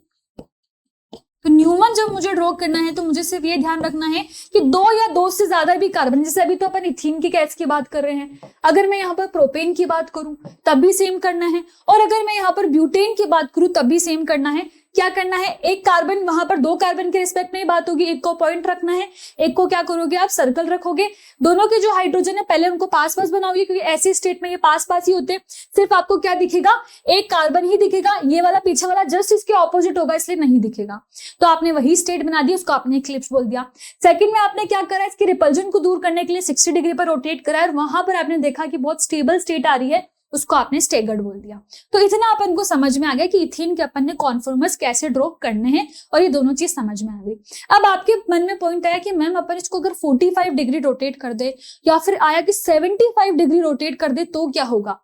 तो न्यूमन जब मुझे ड्रॉ करना है तो मुझे सिर्फ ये ध्यान रखना है कि 2 या 2 से ज्यादा भी कार्बन, जैसे अभी तो अपन इथीन की गैस की बात कर रहे हैं, अगर मैं यहाँ पर प्रोपेन की बात करूं तब भी सेम करना है, और अगर मैं यहाँ पर ब्यूटेन की बात करूं तब भी सेम करना है। क्या करना है, एक कार्बन, वहां पर 2 कार्बन के रिस्पेक्ट में बात होगी, एक को पॉइंट रखना है, एक को क्या करोगे आप, सर्कल रखोगे। दोनों के जो हाइड्रोजन है पहले उनको पास पास बनाओगे, क्योंकि ऐसी स्टेट में ये पास पास ही होते हैं। सिर्फ आपको क्या दिखेगा, एक कार्बन ही दिखेगा, ये वाला पीछे वाला जस्ट इसके ऑपोजिट होगा, इसलिए नहीं दिखेगा। तो आपने वही स्टेट बना दी, उसको आपने इक्लिप्स बोल दिया। सेकंड में आपने क्या करा, इसके रिपल्जन को दूर करने के लिए 60 डिग्री पर रोटेट करा, और वहां पर आपने देखा कि बहुत स्टेबल स्टेट आ रही है, उसको आपने स्टेगर्ड बोल दिया। तो इतना अपन को समझ में आ गया कि इथीन के अपन ने कॉन्फॉर्मर्स कैसे ड्रॉ करने हैं, और ये दोनों चीज समझ में आ गई। अब आपके मन में पॉइंट आया कि मैम अपन इसको अगर 45 डिग्री रोटेट कर दे, या फिर आया कि 75 डिग्री रोटेट कर दे तो क्या होगा।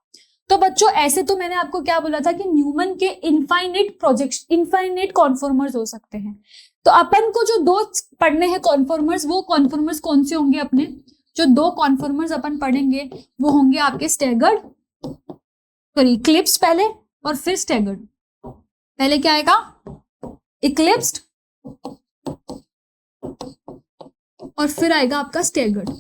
तो बच्चों ऐसे तो मैंने आपको क्या बोला था कि न्यूमन के इनफाइनाइट कॉन्फॉर्मर्स हो सकते हैं। तो अपन को जो 2 पढ़ने हैं कॉन्फॉर्मर्स, वो कॉन्फॉर्मर्स कौन से होंगे अपने, जो 2 कॉन्फॉर्मर्स अपन पढ़ेंगे वो होंगे आपके स्टैगर्ड, सॉरी इक्लिप्स पहले और फिर स्टैगर्ड। पहले क्या आएगा, इक्लिप्स्ड, और फिर आएगा आपका स्टैगर्ड।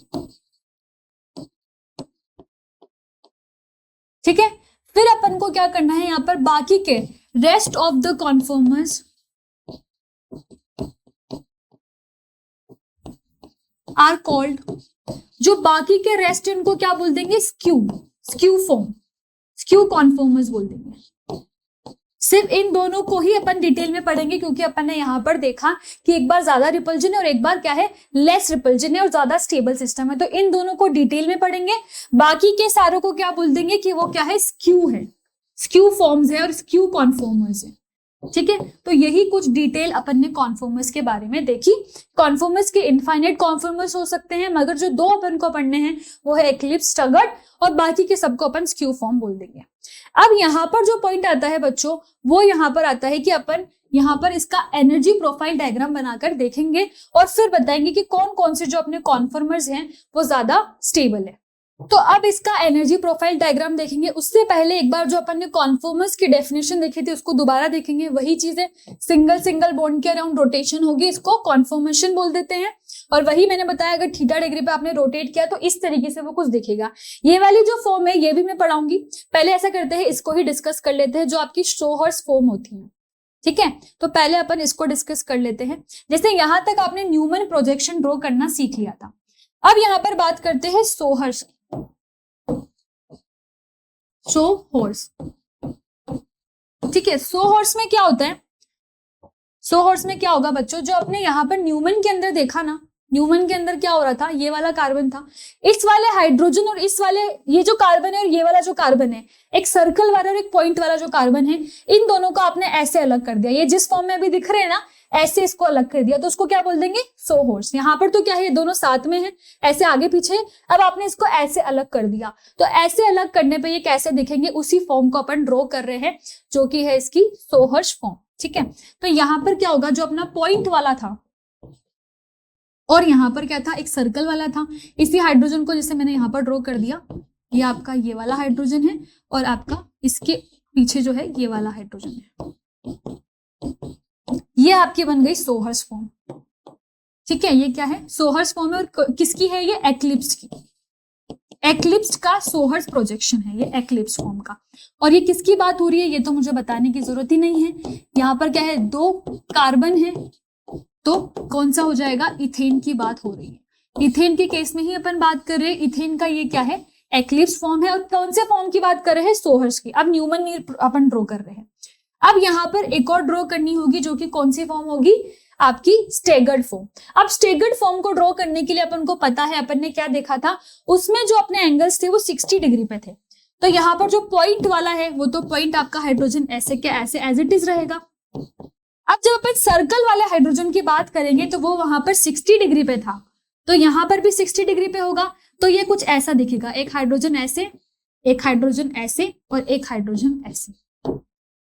ठीक है, फिर अपन को क्या करना है, यहां पर बाकी के rest of the conformers are called, जो बाकी के रेस्ट इनको क्या बोल देंगे, स्क्यू फॉर्म, स्क्यू कॉन्फॉर्मर्स बोल देंगे। सिर्फ इन दोनों को ही अपन डिटेल में पढ़ेंगे, क्योंकि अपन ने यहां पर देखा कि एक बार ज्यादा रिपल्जन है और एक बार क्या है, लेस रिपल्जन है और ज्यादा स्टेबल सिस्टम है। तो इन दोनों को डिटेल में पढ़ेंगे, बाकी के सारों को क्या बोल देंगे कि वो क्या है, स्क्यू है, स्क्यू फॉर्म्स है और स्क्यू कॉन्फॉर्मर्स है। ठीक है, तो यही कुछ डिटेल अपन ने कॉन्फॉर्मर्स के बारे में देखी। कॉन्फॉर्मर्स के इनफाइनाइट कॉन्फॉर्मर्स हो सकते हैं, मगर जो 2 अपन को पढ़ने हैं वो है इक्लिप्स, स्टैगर्ड, और बाकी के सबको अपन स्क्यू फॉर्म बोल देंगे। अब यहाँ पर जो पॉइंट आता है बच्चों, वो यहाँ पर आता है कि अपन यहाँ पर इसका एनर्जी प्रोफाइल डायग्राम बनाकर देखेंगे, और फिर बताएंगे कि कौन कौन से जो अपने कॉन्फॉर्मर्स हैं वो ज्यादा स्टेबल है। तो अब इसका एनर्जी प्रोफाइल डायग्राम देखेंगे, उससे पहले एक बार जो अपन ने कॉन्फॉर्मर्स की डेफिनेशन देखी थी उसको दोबारा देखेंगे। वही चीज है, सिंगल बॉन्ड के अराउंड रोटेशन होगी, इसको कॉन्फॉर्मेशन बोल देते हैं। और वही मैंने बताया, अगर थीटा डिग्री पे आपने रोटेट किया तो इस तरीके से वो कुछ दिखेगा। ये वाली जो फॉर्म है ये भी मैं पढ़ाऊंगी। पहले ऐसा करते हैं, इसको ही डिस्कस कर लेते हैं, जो आपकी शोहर्स फॉर्म होती है। ठीक है, तो पहले अपन इसको डिस्कस कर लेते हैं। जैसे यहां तक आपने न्यूमन प्रोजेक्शन ड्रॉ करना सीख लिया था। अब यहाँ पर बात करते हैं शोहर्स, शोहर्स। ठीक है, शोहर्स में क्या होता है, शोहर्स में क्या होगा बच्चों, जो आपने यहाँ पर न्यूमन के अंदर देखा ना, न्यूमन के अंदर क्या हो रहा था, ये वाला कार्बन था, इस वाले हाइड्रोजन और इस वाले ये जो कार्बन है और ये वाला जो कार्बन है, एक सर्कल वाला और एक पॉइंट वाला जो कार्बन है, इन दोनों को आपने ऐसे अलग कर दिया। ये जिस फॉर्म में अभी दिख रहे हैं ना, ऐसे इसको अलग कर दिया, तो उसको क्या बोल देंगे, शोहर्स। यहाँ पर तो क्या है, ये दोनों साथ में है, ऐसे आगे पीछे, अब आपने इसको ऐसे अलग कर दिया। तो ऐसे अलग करने पे ये कैसे दिखेंगे, उसी फॉर्म को अपन ड्रॉ कर रहे हैं, जो कि है इसकी शोहर्स फॉर्म। ठीक है, तो यहाँ पर क्या होगा, जो अपना पॉइंट वाला था, और यहाँ पर क्या था, एक सर्कल वाला था। इसी हाइड्रोजन को जैसे मैंने यहाँ पर ड्रॉ कर दिया, ये आपका ये वाला हाइड्रोजन है और आपका इसके पीछे जो है ये वाला हाइड्रोजन है। ये आपकी बन गई सोहर्स फॉर्म। ठीक है, ये क्या है, सोहर्स फॉर्म है। और किसकी है ये, एक्लिप्स की। एक्लिप्स का सोहर्स प्रोजेक्शन है ये, एक्लिप्स फॉर्म का। और ये किसकी बात हो रही है, ये तो मुझे बताने की जरूरत ही नहीं है। यहाँ पर क्या है, 2 कार्बन है, तो कौन सा हो जाएगा, इथेन की बात हो रही है। इथेन के केस में ही अपन बात कर रहे हैं। इथेन का ये क्या है, एक्लिप्स फॉर्म है। और कौन से फॉर्म की बात कर रहे हैं, सोहर्स की। अब न्यूमन अपन ड्रॉ कर रहे हैं। अब यहाँ पर एक और ड्रॉ करनी होगी, जो कि कौन सी फॉर्म होगी, आपकी स्टेगर्ड फॉर्म। अब स्टेगर्ड फॉर्म को ड्रॉ करने के लिए अपन को पता है, अपन ने क्या देखा था, उसमें जो अपने एंगल्स थे वो 60 डिग्री पे थे। तो यहाँ पर जो पॉइंट वाला है, वो तो पॉइंट आपका हाइड्रोजन ऐसे के ऐसे एज इट इज रहेगा। अब जब अपन सर्कल वाले हाइड्रोजन की बात करेंगे, तो वो वहां पर 60 डिग्री पे था, तो यहाँ पर भी 60 डिग्री पे होगा। तो ये कुछ ऐसा दिखेगा, एक हाइड्रोजन ऐसे, एक हाइड्रोजन ऐसे और एक हाइड्रोजन ऐसे।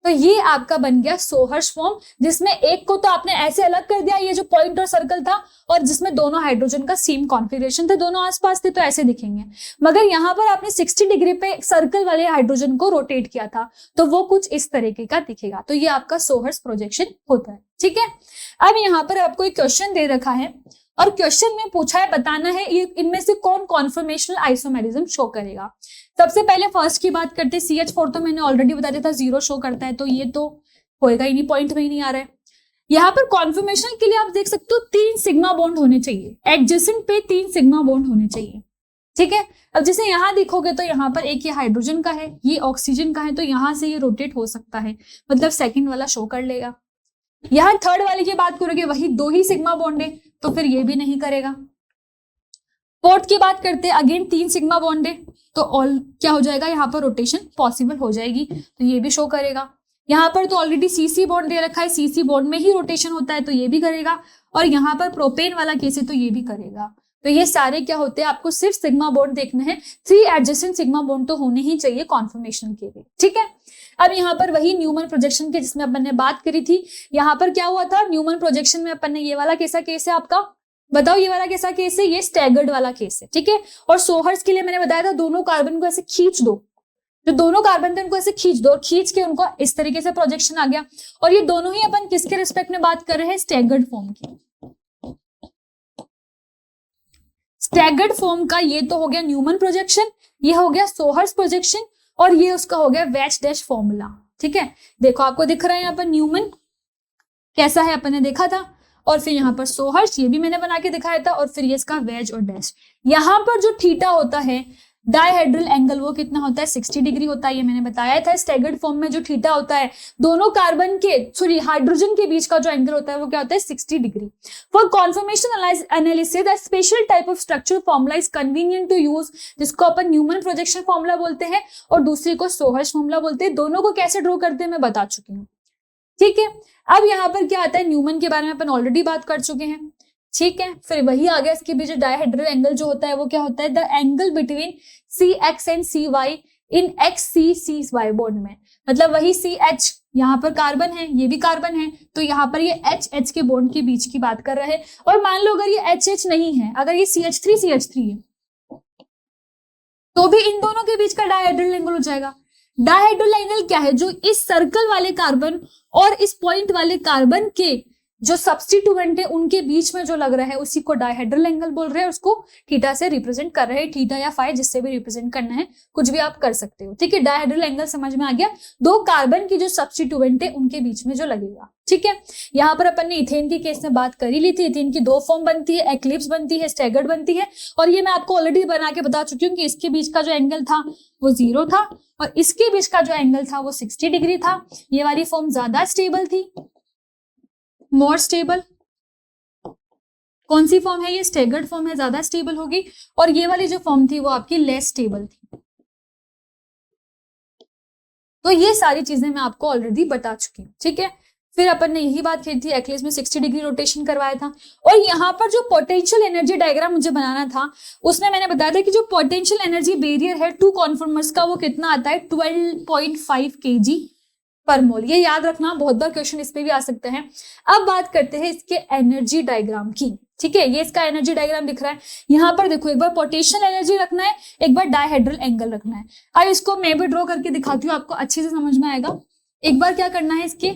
तो ये आपका बन गया सोहर्स फॉर्म, जिसमें एक को तो आपने ऐसे अलग कर दिया, ये जो पॉइंट और सर्कल था, और जिसमें दोनों हाइड्रोजन का सेम कॉन्फ़िगरेशन थे, दोनों आसपास थे, तो ऐसे दिखेंगे। मगर यहाँ पर आपने 60 डिग्री पे सर्कल वाले हाइड्रोजन को रोटेट किया था, तो वो कुछ इस तरीके का दिखेगा। तो ये आपका सोहर्स प्रोजेक्शन होता है। ठीक है, अब यहाँ पर आपको एक क्वेश्चन दे रखा है, और क्वेश्चन में पूछा है, बताना है ये इनमें से कौन कॉन्फॉर्मेशनल आइसोमेरिज्म शो करेगा। सबसे पहले फर्स्ट की बात करते हैं। CH4 तो मैंने ऑलरेडी बता दिया था, 0 शो करता है, तो ये तो होएगा ही नहीं, पॉइंट में ही नहीं आ रहा है। यहाँ पर कॉन्फॉर्मेशन के लिए आप देख सकते हो 3 सिग्मा बॉन्ड होने चाहिए, एडजेसेंट पे 3 सिग्मा बॉन्ड होने चाहिए। ठीक है, अब जैसे यहाँ देखोगे तो यहाँ पर एक ये हाइड्रोजन का है, ये ऑक्सीजन का है, तो यहाँ से ये रोटेट हो सकता है, मतलब सेकेंड वाला शो कर लेगा। यहाँ थर्ड वाले की बात करोगे, वही 2 ही सिग्मा बॉन्ड है, तो फिर ये भी नहीं करेगा। फोर्थ की बात करते हैं, अगेन 3 सिग्मा बॉन्ड है, तो ऑल क्या हो जाएगा, यहाँ पर रोटेशन पॉसिबल हो जाएगी, तो ये भी शो करेगा। यहाँ पर तो ऑलरेडी CC बॉन्ड दे रखा है, CC बॉन्ड में ही रोटेशन होता है, तो ये भी करेगा। और यहाँ पर प्रोपेन वाला केस है, तो ये भी करेगा। तो ये सारे क्या होते हैं, आपको सिर्फ सिग्मा बॉन्ड देखने हैं। 3 एडजेसेंट सिग्मा बॉन्ड तो होने ही चाहिए कॉन्फर्मेशन के लिए। ठीक है, अब यहाँ पर वही न्यूमन प्रोजेक्शन के जिसमें अपन ने बात करी थी, यहाँ पर क्या हुआ था, न्यूमन प्रोजेक्शन में अपन ने ये वाला कैसा केस है आपका, बताओ ये वाला कैसा केस है, ये स्टैगर्ड वाला केस है। ठीक है, और सोहर्स के लिए मैंने बताया था, दोनों कार्बन को ऐसे खींच दो, जो दोनों कार्बन थे उनको ऐसे खींच दो, और खींच के उनको इस तरीके से प्रोजेक्शन आ गया। और ये दोनों ही अपन किसके रिस्पेक्ट में बात कर रहे हैं, स्टैगर्ड फॉर्म की। स्टैगर्ड फॉर्म का ये तो हो गया न्यूमन प्रोजेक्शन, ये हो गया सोहर्स प्रोजेक्शन, और ये उसका हो गया वेज डैश फॉर्मूला। ठीक है, देखो आपको दिख रहा है यहाँ पर न्यूमन कैसा है, अपन ने देखा था, और फिर यहाँ पर सोहर्स, ये भी मैंने बना के दिखाया था, और फिर ये इसका वेज और डैश। यहाँ पर जो थीटा होता है, डायहेड्रल एंगल, वो कितना होता है, 60 डिग्री होता है, ये मैंने बताया था। स्टैगर्ड फॉर्म में जो थीटा होता है, दोनों कार्बन के हाइड्रोजन के बीच का जो एंगल होता है, वो क्या होता है, 60 degree. For conformation analysis, a special type of structure formula is convenient to use, जिसको अपन न्यूमन प्रोजेक्शन फॉर्मूला बोलते हैं, और दूसरे को सोहर्स फॉर्मूला बोलते हैं। दोनों को कैसे ड्रॉ करते हैं मैं बता चुकी हूँ। ठीक है, अब यहाँ पर क्या आता है, न्यूमन के बारे में अपन ऑलरेडी बात कर चुके हैं। ठीक है, फिर वही आ गया, इसके बीच डायहेड्रल एंगल जो होता है वो क्या होता है, the angle between CX and CY in XC-CY bond में, मतलब वही CH, यहाँ पर कार्बन है, ये भी कार्बन है, तो यहाँ पर ये HH के बॉन्ड के बीच की बात कर रहे हैं। और मान लो अगर ये HH नहीं है, अगर ये CH3 है, तो भी इन दोनों के बीच का डायहेड्रल एंगल हो जाएगा। डायहेड्रल एंगल क्या है, जो इस सर्कल वाले कार्बन और इस पॉइंट वाले कार्बन के जो सब्स्टिट्यूएंट है उनके बीच में जो लग रहा है, उसी को डायहेड्रल एंगल बोल रहे हैं। उसको थीटा से रिप्रेजेंट कर रहे हैं, थीटा या फाई, जिससे भी रिप्रेजेंट करना है, कुछ भी आप कर सकते हो। ठीक है, डायहेड्रल एंगल समझ में आ गया, 2 कार्बन की जो सब्स्टिट्यूएंट है उनके बीच में जो लगेगा। ठीक है, यहाँ पर अपन ने इथेन के केस में बात कर ही ली थी। इथेन की 2 फॉर्म बनती है, एक्लिप्स बनती है, स्टैगर्ड बनती है, और ये मैं आपको ऑलरेडी बना के बता चुकी हूँ कि इसके बीच का जो एंगल था वो 0 था, और इसके बीच का जो एंगल था वो 60 डिग्री था। ये वाली फॉर्म ज्यादा स्टेबल थी, मोर स्टेबल। कौन सी फॉर्म है, ये स्टैगर्ड फॉर्म है, ज्यादा स्टेबल होगी। और ये वाली जो फॉर्म थी वो आपकी लेस स्टेबल थी। तो ये सारी चीजें मैं आपको ऑलरेडी बता चुकी हूँ। ठीक है, फिर अपन ने यही बात की थी, एक्लिप्स में 60 डिग्री रोटेशन करवाया था। और यहाँ पर जो पोटेंशियल एनर्जी डायग्राम मुझे बनाना था, उसमें मैंने बताया था कि जो पोटेंशियल एनर्जी बैरियर है 2 कॉन्फॉर्मर्स का, वो कितना आता है, 12.5 kg पर मोल। ये याद रखना, बहुत बार क्वेश्चन इस पे भी आ सकते हैं। अब बात करते हैं इसके एनर्जी डायग्राम की। ठीक है, ये इसका एनर्जी डायग्राम दिख रहा है। यहाँ पर देखो, एक बार पोटेंशियल एनर्जी रखना है, एक बार डायहेड्रल एंगल रखना है। अब इसको मैं भी ड्रॉ करके दिखाती हूँ, आपको अच्छे से समझ में आएगा। एक बार क्या करना है, इसके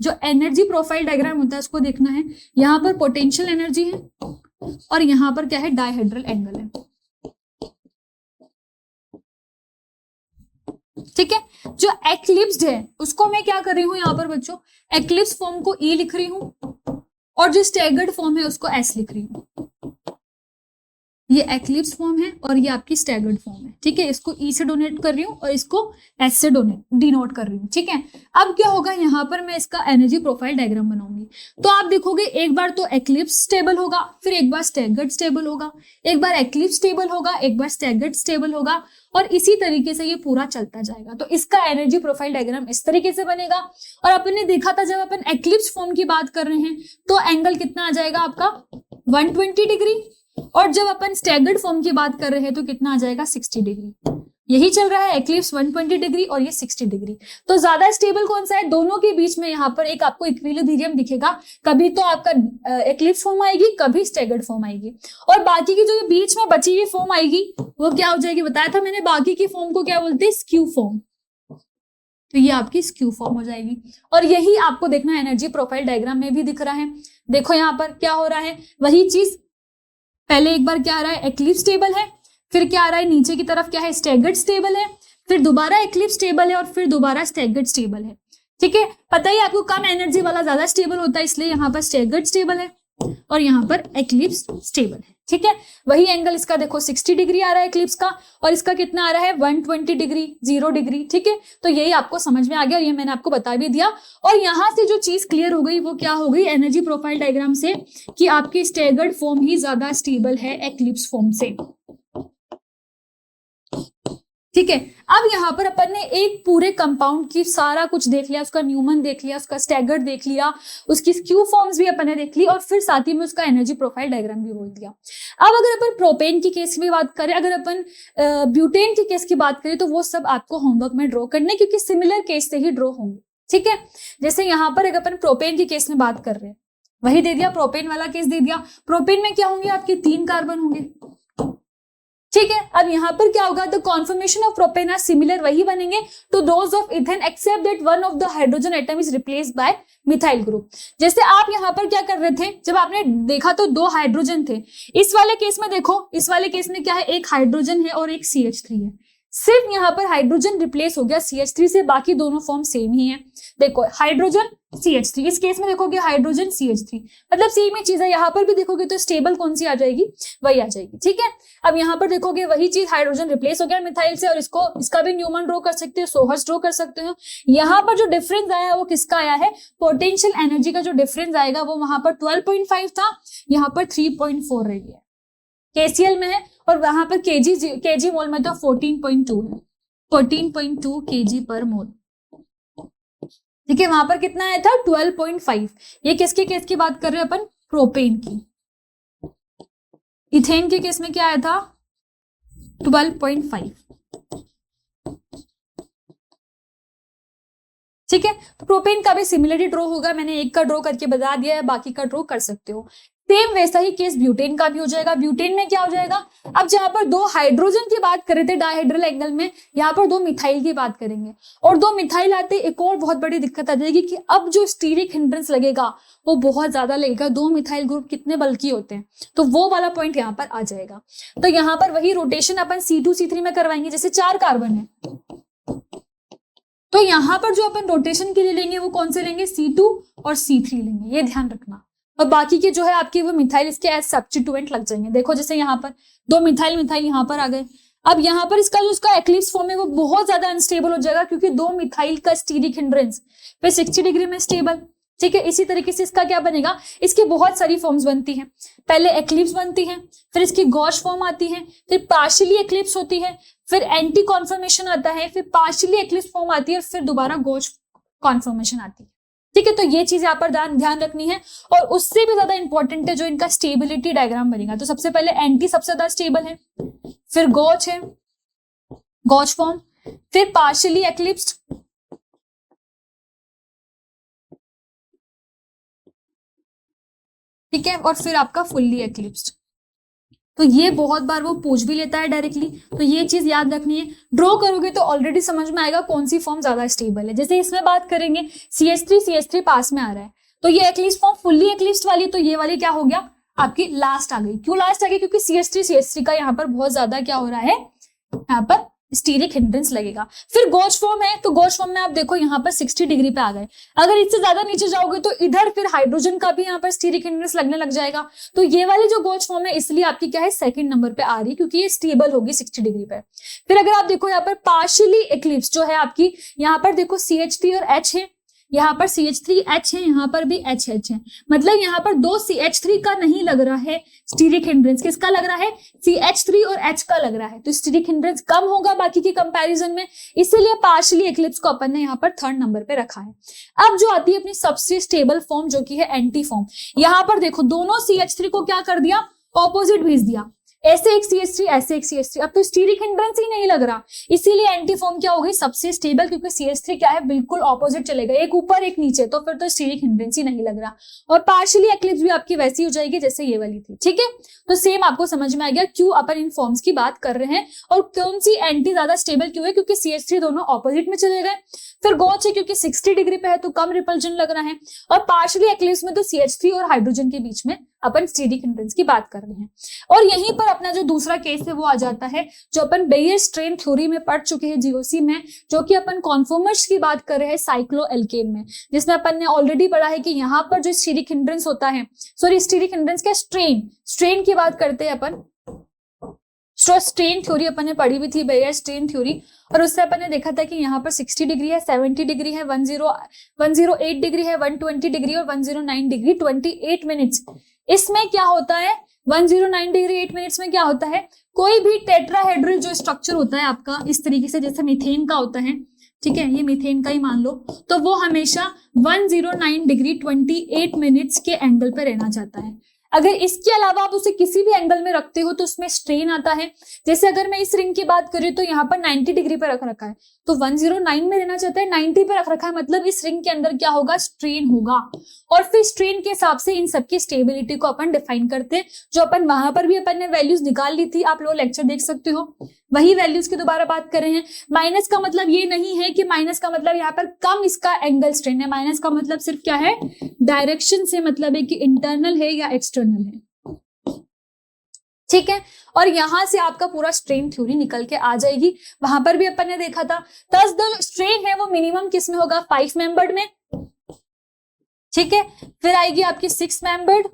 जो एनर्जी प्रोफाइल डायग्राम होता है उसको देखना है। यहाँ पर पोटेंशियल एनर्जी है और यहाँ पर क्या है, डायहेड्रल एंगल है। ठीक है, जो एक्लिप्स्ड है उसको मैं क्या कर रही हूँ यहाँ पर बच्चों, एक्लिप्स फॉर्म को ई लिख रही हूँ और जो स्टैगर्ड फॉर्म है उसको एस लिख रही हूँ। ये एक्लिप्स फॉर्म है और ये आपकी स्टैगर्ड फॉर्म है। ठीक है, इसको ई से डोनेट कर रही हूँ और इसको एस से डिनोट कर रही हूँ। ठीक है, अब क्या होगा, यहाँ पर मैं इसका एनर्जी प्रोफाइल डायग्राम बनाऊंगी। तो आप देखोगे एक बार तो एक्लिप्स स्टेबल होगा, फिर एक बार स्टैगर्ड स्टेबल होगा, एक बार एक्लिप्स स्टेबल होगा, एक बार स्टैगर्ड स्टेबल होगा, और इसी तरीके से ये पूरा चलता जाएगा। तो इसका एनर्जी प्रोफाइल डायग्राम इस तरीके से बनेगा। और अपन ने देखा था जब अपन एक्लिप्स फॉर्म की बात कर रहे हैं तो एंगल कितना आ जाएगा आपका, 120 डिग्री, और जब अपन स्टैगर्ड फॉर्म की बात कर रहे हैं तो कितना आ जाएगा, 60 डिग्री। यही चल रहा है, एक्लिप्स 120 डिग्री और ये 60 डिग्री। तो ज्यादा स्टेबल कौन सा है, दोनों के बीच में यहाँ पर एक आपको इक्विलिब्रियम दिखेगा। कभी तो आपका एक्लिप्स फॉर्म आएगी, कभी स्टैगर्ड फॉर्म आएगी, और बाकी की जो बीच में बची हुई फॉर्म आएगी वो क्या हो जाएगी, बताया था मैंने, बाकी की फॉर्म को क्या बोलते हैं, स्क्यू फॉर्म। तो ये आपकी स्क्यू फॉर्म हो जाएगी। और यही आपको देखना एनर्जी प्रोफाइल डायग्राम में भी दिख रहा है। देखो यहाँ पर क्या हो रहा है, वही चीज, पहले एक बार क्या आ रहा है, एक्लिप्स स्टेबल है, फिर क्या आ रहा है, नीचे की तरफ क्या है, स्टैगर्ड स्टेबल है, फिर दोबारा एक्लिप्स स्टेबल है और फिर दोबारा स्टैगर्ड स्टेबल है। ठीक है, पता ही आपको कम एनर्जी वाला ज्यादा स्टेबल होता है, इसलिए यहाँ पर स्टैगर्ड स्टेबल है और यहाँ पर एक्लिप्स स्टेबल है। ठीक है, वही एंगल इसका देखो 60 डिग्री आ रहा है एक्लिप्स का, और इसका कितना आ रहा है, 120 डिग्री, 0 डिग्री। ठीक है, तो यही आपको समझ में आ गया और ये मैंने आपको बता भी दिया। और यहाँ से जो चीज क्लियर हो गई वो क्या हो गई, एनर्जी प्रोफाइल डायग्राम से, कि आपकी स्टैगर्ड फॉर्म ही ज्यादा स्टेबल है एक्लिप्स फॉर्म से। ठीक है, अब यहाँ पर अपन ने एक पूरे कंपाउंड की सारा कुछ देख लिया, उसका न्यूमन देख लिया, उसका स्टैगर्ड देख लिया, उसकी स्क्यू फॉर्म्स भी अपन ने देख ली, और फिर साथ ही में उसका एनर्जी प्रोफाइल डायग्राम भी बोल दिया। अब अगर अपन प्रोपेन की केस की बात करें, अगर अपन ब्यूटेन की केस की बात करें, तो वो सब आपको होमवर्क में ड्रॉ करने, क्योंकि सिमिलर केस से ही ड्रॉ होंगे। ठीक है, जैसे यहाँ पर अगर अपन प्रोपेन की केस में बात कर रहे हैं, वही दे दिया, प्रोपेन वाला केस दे दिया। प्रोपेन में क्या होंगे, आपके 3 कार्बन होंगे। ठीक है, अब यहाँ पर क्या होगा, the conformation of propane are similar, वही बनेंगे to those of ethane except that one of the hydrogen atom is replaced by methyl group. जैसे आप यहाँ पर क्या कर रहे थे, जब आपने देखा तो 2 हाइड्रोजन थे, इस वाले केस में देखो, इस वाले केस में क्या है, एक हाइड्रोजन है और एक CH3 है। सिर्फ यहाँ पर हाइड्रोजन रिप्लेस हो गया CH3 से, बाकी दोनों फॉर्म सेम ही है। देखो हाइड्रोजन CH3, इस केस में देखोगे हाइड्रोजन CH3, मतलब सेम ही चीज है। यहाँ पर भी देखोगे तो स्टेबल कौन सी आ जाएगी, वही आ जाएगी। ठीक है, अब यहाँ पर देखोगे वही चीज, हाइड्रोजन रिप्लेस हो गया मिथाइल से, और इसका भी न्यूमन ड्रॉ कर सकते हो, सोहर्स ड्रॉ कर सकते हो। यहाँ पर जो डिफरेंस आया वो किसका आया है, पोटेंशियल एनर्जी का जो डिफरेंस आएगा वो वहां पर 12.5 था, यहाँ पर 3.4 रह गया, KCl में है, और वहां पर केजी मोल में तो 14.2 है, 14.2 kg पर मोल। ठीक है, वहां पर कितना आया था, 12.5। ये किसके केस की बात कर रहे हैं अपन, प्रोपेन की। इथेन के केस में क्या आया था, 12.5। ठीक है, तो प्रोपेन का भी सिमिलरली ड्रॉ होगा, मैंने एक का ड्रॉ करके बता दिया है, बाकी का ड्रॉ कर सकते हो। सेम वैसा ही केस ब्यूटेन का भी हो जाएगा। ब्यूटेन में क्या हो जाएगा, अब जहां पर 2 हाइड्रोजन की बात कर रहे थे डायहेड्रल एंगल में, यहाँ पर 2 मिथाइल की बात करेंगे, और 2 मिथाइल आते एक और बहुत बड़ी दिक्कत आ जाएगी कि अब जो स्टीरिक हिंड्रेंस लगेगा वो बहुत ज्यादा लगेगा। 2 मिथाइल ग्रुप कितने बल्कि होते हैं, तो वो वाला पॉइंट यहाँ पर आ जाएगा। तो यहाँ पर वही रोटेशन अपन C2C3 में करवाएंगे, जैसे 4 कार्बन है, तो यहाँ पर जो अपन रोटेशन के लिए लेंगे वो कौन से लेंगे, C2 और C3 लेंगे, ये ध्यान रखना। और बाकी के जो है आपके वो मिथाइल इसके एज सब्स्टिट्यूएंट लग जाएंगे। देखो जैसे यहाँ पर 2 मिथाइल यहाँ पर आ गए। अब यहाँ पर इसका जो इसका एक्लिप्स फॉर्म है वो बहुत ज्यादा अनस्टेबल हो जाएगा, क्योंकि 2 मिथाइल का स्टीरिक हिंड्रेंस फिर 60 डिग्री में स्टेबल। ठीक है, इसी तरीके से इसका क्या बनेगा, इसकी बहुत सारी फॉर्म्स बनती हैं। पहले एक्लिप्स बनती है, फिर इसकी गॉश फॉर्म आती है, फिर पार्शियली एक्लिप्स होती है, फिर एंटी कॉन्फर्मेशन आता है, फिर पार्शियली एक्लिप्स फॉर्म आती है, फिर दोबारा गॉश कॉन्फर्मेशन आती है। ठीक है, तो ये चीज यहाँ पर ध्यान रखनी है। और उससे भी ज्यादा इंपॉर्टेंट है जो इनका स्टेबिलिटी डायग्राम बनेगा। तो सबसे पहले एंटी सबसे ज्यादा स्टेबल है, फिर गॉच है, गॉच फॉर्म, फिर पार्शियली एक्लिप्स्ड, ठीक है, और फिर आपका फुल्ली एक्लिप्स्ड। तो ये बहुत बार वो पूछ भी लेता है डायरेक्टली, तो ये चीज याद रखनी है। ड्रॉ करोगे तो ऑलरेडी समझ में आएगा कौन सी फॉर्म ज्यादा स्टेबल है। जैसे इसमें बात करेंगे CH3 पास में आ रहा है, तो ये एक्लिप्स फॉर्म फुल्ली एक्लिप्स्ड वाली, तो ये वाली क्या हो गया आपकी लास्ट आ गई। क्यों लास्ट आ गई? क्योंकि CH3 का यहाँ पर बहुत ज्यादा क्या हो रहा है, यहाँ पर स्टीरिक हिंड्रेंस लगेगा। फिर गोज फॉर्म है, तो गोज फॉर्म में आप देखो यहाँ पर 60 डिग्री पे आ गए। अगर इससे ज्यादा नीचे जाओगे तो इधर फिर हाइड्रोजन का भी यहाँ पर स्टीरिक हिंड्रेंस लगने लग जाएगा। तो ये वाली जो गोज फॉर्म है इसलिए आपकी क्या है, सेकंड नंबर पे आ रही है, क्योंकि ये स्टेबल होगी 60 डिग्री पे। फिर अगर आप देखो यहाँ पर पार्शियली एक्लिप्स जो है आपकी, यहाँ पर देखो CH3 और H है, यहाँ पर CH3H है, यहाँ पर भी HH है, मतलब यहाँ पर दो CH3 का नहीं लग रहा है स्टीरिक हिंड्रेंस, किसका लग रहा है, CH3 और H का लग रहा है। तो स्टीरिक हिंड्रेंस कम होगा बाकी के कंपैरिजन में, इसीलिए पार्शियली एक्लिप्स को अपन ने यहाँ पर थर्ड नंबर पे रखा है। अब जो आती है अपनी सबसे स्टेबल फॉर्म जो कि है एंटी फॉर्म, यहाँ पर देखो दोनों CH3 को क्या कर दिया, ऑपोजिट भेज दिया, ऐसे एक CH3 ऐसे एक CH3, अब तो स्टीरिक हिंड्रेंस ही नहीं लग रहा, इसीलिए एंटी फॉर्म क्या हो गई, सबसे स्टेबल, क्योंकि CH3 क्या है बिल्कुल ऑपोजिट चलेगा, एक ऊपर एक नीचे, तो फिर तो स्टीरिक हिंड्रेंस ही नहीं लग रहा। और पार्शियली एक्लिप्स भी आपकी वैसी हो जाएगी जैसे ये वाली थी। ठीक है, तो सेम आपको समझ में आ गया क्यों अपन इन फॉर्म्स की बात कर रहे हैं और कौन सी एंटी ज्यादा स्टेबल क्यों है, क्योंकि CH3 दोनों ऑपोजिट में चले गए। फिर गोच है क्योंकि 60 डिग्री पे है तो कम रिपल्जन लग रहा है, और पार्शियली एक्लिप्स में तो CH3 और हाइड्रोजन के बीच में अपन स्टीरिक हिंड्रेंस की बात कर रहे हैं। और यहीं पर अपना जो दूसरा केस है वो आ जाता है जो अपन बेयर स्ट्रेन थ्योरी में पढ़ चुके हैं GOC में, जो कि अपन कॉन्फॉर्मर्स की बात कर रहे हैं साइक्लोएल्केन में, जिसमें अपन ने ऑलरेडी पढ़ा है कि यहाँ पर जो स्टीरिक हिंड्रेंस होता है, सॉरी स्टीरिक हिंड्रेंस क्या, स्ट्रेन की बात करते हैं अपन। स्ट्रेन थ्योरी अपन ने पढ़ी भी थी, बेयर स्ट्रेन थ्योरी, और उससे अपन ने देखा था कि यहाँ पर 60 डिग्री है, 70 डिग्री है, 108 डिग्री है, 120 डिग्री और 109 डिग्री 28 मिनट्स। इसमें क्या होता है, 109 डिग्री 8 मिनट्स में क्या होता है, कोई भी टेट्राहेड्रल जो स्ट्रक्चर होता है आपका इस तरीके से, जैसे मीथेन का होता है, ठीक है, ये मीथेन का ही मान लो, तो वो हमेशा 109 डिग्री 28 मिनट्स के एंगल पे रहना चाहता है। अगर इसके अलावा आप उसे किसी भी एंगल में रखते हो तो उसमें स्ट्रेन आता है। जैसे अगर मैं इस रिंग की बात करूं तो यहाँ पर 90 डिग्री पे रख रखा है, तो 109 में रहना चाहता है, 90 पे रख रखा है, मतलब इस रिंग के अंदर क्या होगा, स्ट्रेन होगा। और फिर स्ट्रेन के हिसाब से इन सबकी स्टेबिलिटी को अपन डिफाइन करते हैं, जो अपन वहां पर भी अपन ने वैल्यूज निकाल ली थी, आप लोग लेक्चर देख सकते हो, वही वैल्यूज की दोबारा बात कर रहे हैं। माइनस का मतलब ये नहीं है कि माइनस का मतलब यहाँ पर कम इसका एंगल स्ट्रेन है, माइनस का मतलब सिर्फ क्या है, डायरेक्शन से मतलब है कि इंटरनल है या एक्सटर्नल है। ठीक है, और यहां से आपका पूरा स्ट्रेन थ्योरी निकल के आ जाएगी। वहां पर भी अपन ने देखा था, थस द स्ट्रेन है वो मिनिमम किस में होगा, 5 मेंबर्ड में। ठीक है, फिर आएगी आपकी 6 मेंबर्ड,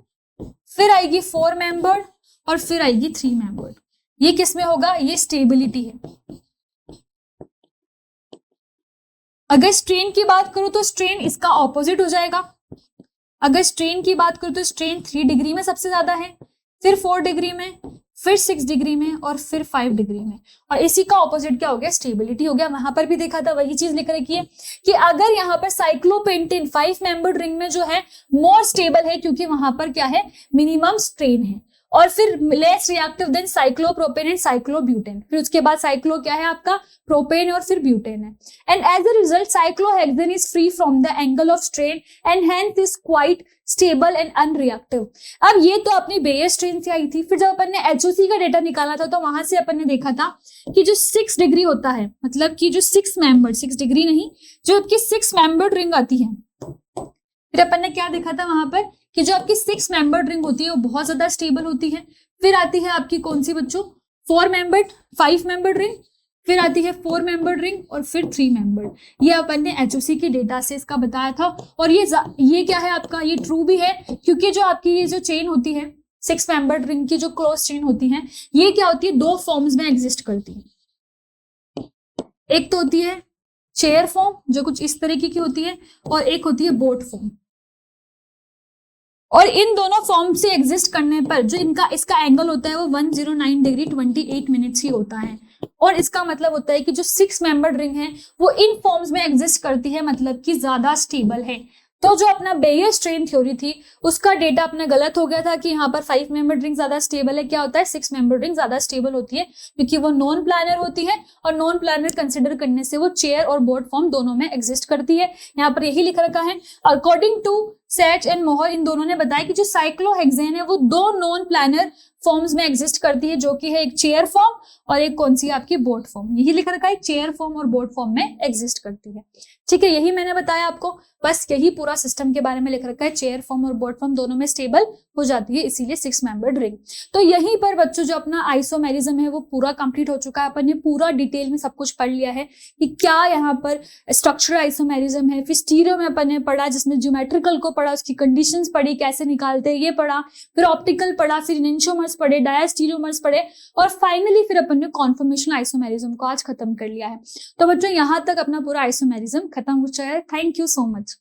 फिर आएगी 4 मेंबर्ड और फिर आएगी 3 मेंबर्ड। ये किस में होगा, ये स्टेबिलिटी है। अगर स्ट्रेन की बात करूं तो स्ट्रेन इसका ऑपोजिट हो जाएगा। अगर स्ट्रेन की बात करूं तो स्ट्रेन 3 डिग्री में सबसे ज्यादा है, फिर 4 डिग्री में, फिर 6 डिग्री में और फिर 5 डिग्री में, और इसी का ऑपोजिट क्या हो गया, स्टेबिलिटी हो गया। वहां पर भी देखा था, वही चीज लिख रखी है कि अगर यहाँ पर साइक्लोपेंटेन 5 मेंबर्ड रिंग में जो है मोर स्टेबल है, क्योंकि वहां पर क्या है, मिनिमम स्ट्रेन है, और फिर less reactive than cyclopropane and cyclobutane, फिर उसके बाद साइक्लो क्या है आपका, प्रोपेन और फिर ब्यूटेन है। And as a result cyclohexane is free from the angle of strain and hence is quite stable and unreactive. अब ये तो अपनी बेयर स्ट्रेन से आई थी। फिर जब अपन ने HOC का डेटा निकाला था तो वहां से अपन ने देखा था कि जो 6 डिग्री होता है, मतलब कि जो 6 मेंबर्ड, 6 डिग्री नहीं, जो आपकी 6 मेंबर्ड रिंग आती है, फिर अपन ने क्या देखा था वहां पर कि जो आपकी 6 मेंबर्ड रिंग होती है वो बहुत ज्यादा स्टेबल होती है। फिर आती है आपकी कौन सी बच्चों, 4 मेंबर्ड, 5 मेंबर्ड रिंग, फिर आती है 4 मेंबर्ड रिंग और फिर 3 मेंबर्ड। ये अपन ने HOC की डेटा से इसका बताया था। और ये क्या है आपका, ये ट्रू भी है, क्योंकि जो आपकी ये जो चेन होती है 6 मेंबर्ड रिंग की, जो क्लोज चेन होती है, ये क्या होती है, 2 फॉर्म्स में एग्जिस्ट करती है। एक तो होती है चेयर फॉर्म जो कुछ इस तरीके की होती है, और एक होती है बोट फॉर्म। और इन दोनों फॉर्म से एग्जिस्ट करने पर जो इसका एंगल होता है वो 109 डिग्री 28 मिनट्स ही होता है। और इसका मतलब होता है कि जो 6 मेंबर्ड रिंग है वो इन फॉर्म्स में एग्जिस्ट करती है, मतलब कि ज्यादा स्टेबल है। तो जो अपना बेयर स्ट्रेन थ्योरी थी उसका डेटा अपना गलत हो गया था कि यहाँ पर 5 मेंबर्ड रिंग ज्यादा स्टेबल है। क्या होता है, 6 मेंबर्ड रिंग ज्यादा स्टेबल होती है, क्योंकि वो नॉन प्लानर होती है, और नॉन प्लानर कंसिडर करने से वो चेयर और बोट फॉर्म दोनों में एग्जिस्ट करती है। यहाँ पर यही लिख रखा है, अकॉर्डिंग टू सेट एंड मोहर इन दोनों ने बताया कि जो साइक्लोहेक्सेन है वो दो नॉन प्लानर फॉर्म्स में एग्जिस्ट करती है, जो कि है एक चेयर फॉर्म और एक कौन सी आपकी बोट फॉर्म। यही लिखा रखा है, चेयर फॉर्म और बोट फॉर्म में एग्जिस्ट करती है। ठीक है, यही मैंने बताया आपको, बस यही पूरा सिस्टम के बारे में लिख रखा है। चेयर फॉर्म और बोट फॉर्म दोनों में स्टेबल हो जाती है, इसीलिए 6 मेंबर्ड रिंग। तो यहीं पर बच्चों जो अपना आइसोमेरिज्म है वो पूरा कंप्लीट हो चुका है। अपन ने पूरा डिटेल में सब कुछ पढ़ लिया है कि क्या यहाँ पर स्ट्रक्चरल आइसोमेरिज्म है। फिर स्टीरियो में अपन ने पढ़ा, जिसमें ज्योमेट्रिकल को पढ़ा, उसकी कंडीशंस पढ़ी, कैसे निकालते हैं ये पढ़ा, फिर ऑप्टिकल पढ़ा, फिर इनेंशियोमर्स पढ़े, डायस्टीरियोमर्स पढ़े, और फाइनली फिर अपन ने कॉन्फॉर्मेशन आइसोमेरिज्म को आज खत्म कर लिया है। तो बच्चों यहाँ तक अपना पूरा आइसोमेरिज्म खत्म हो चुका है। Thank you so much.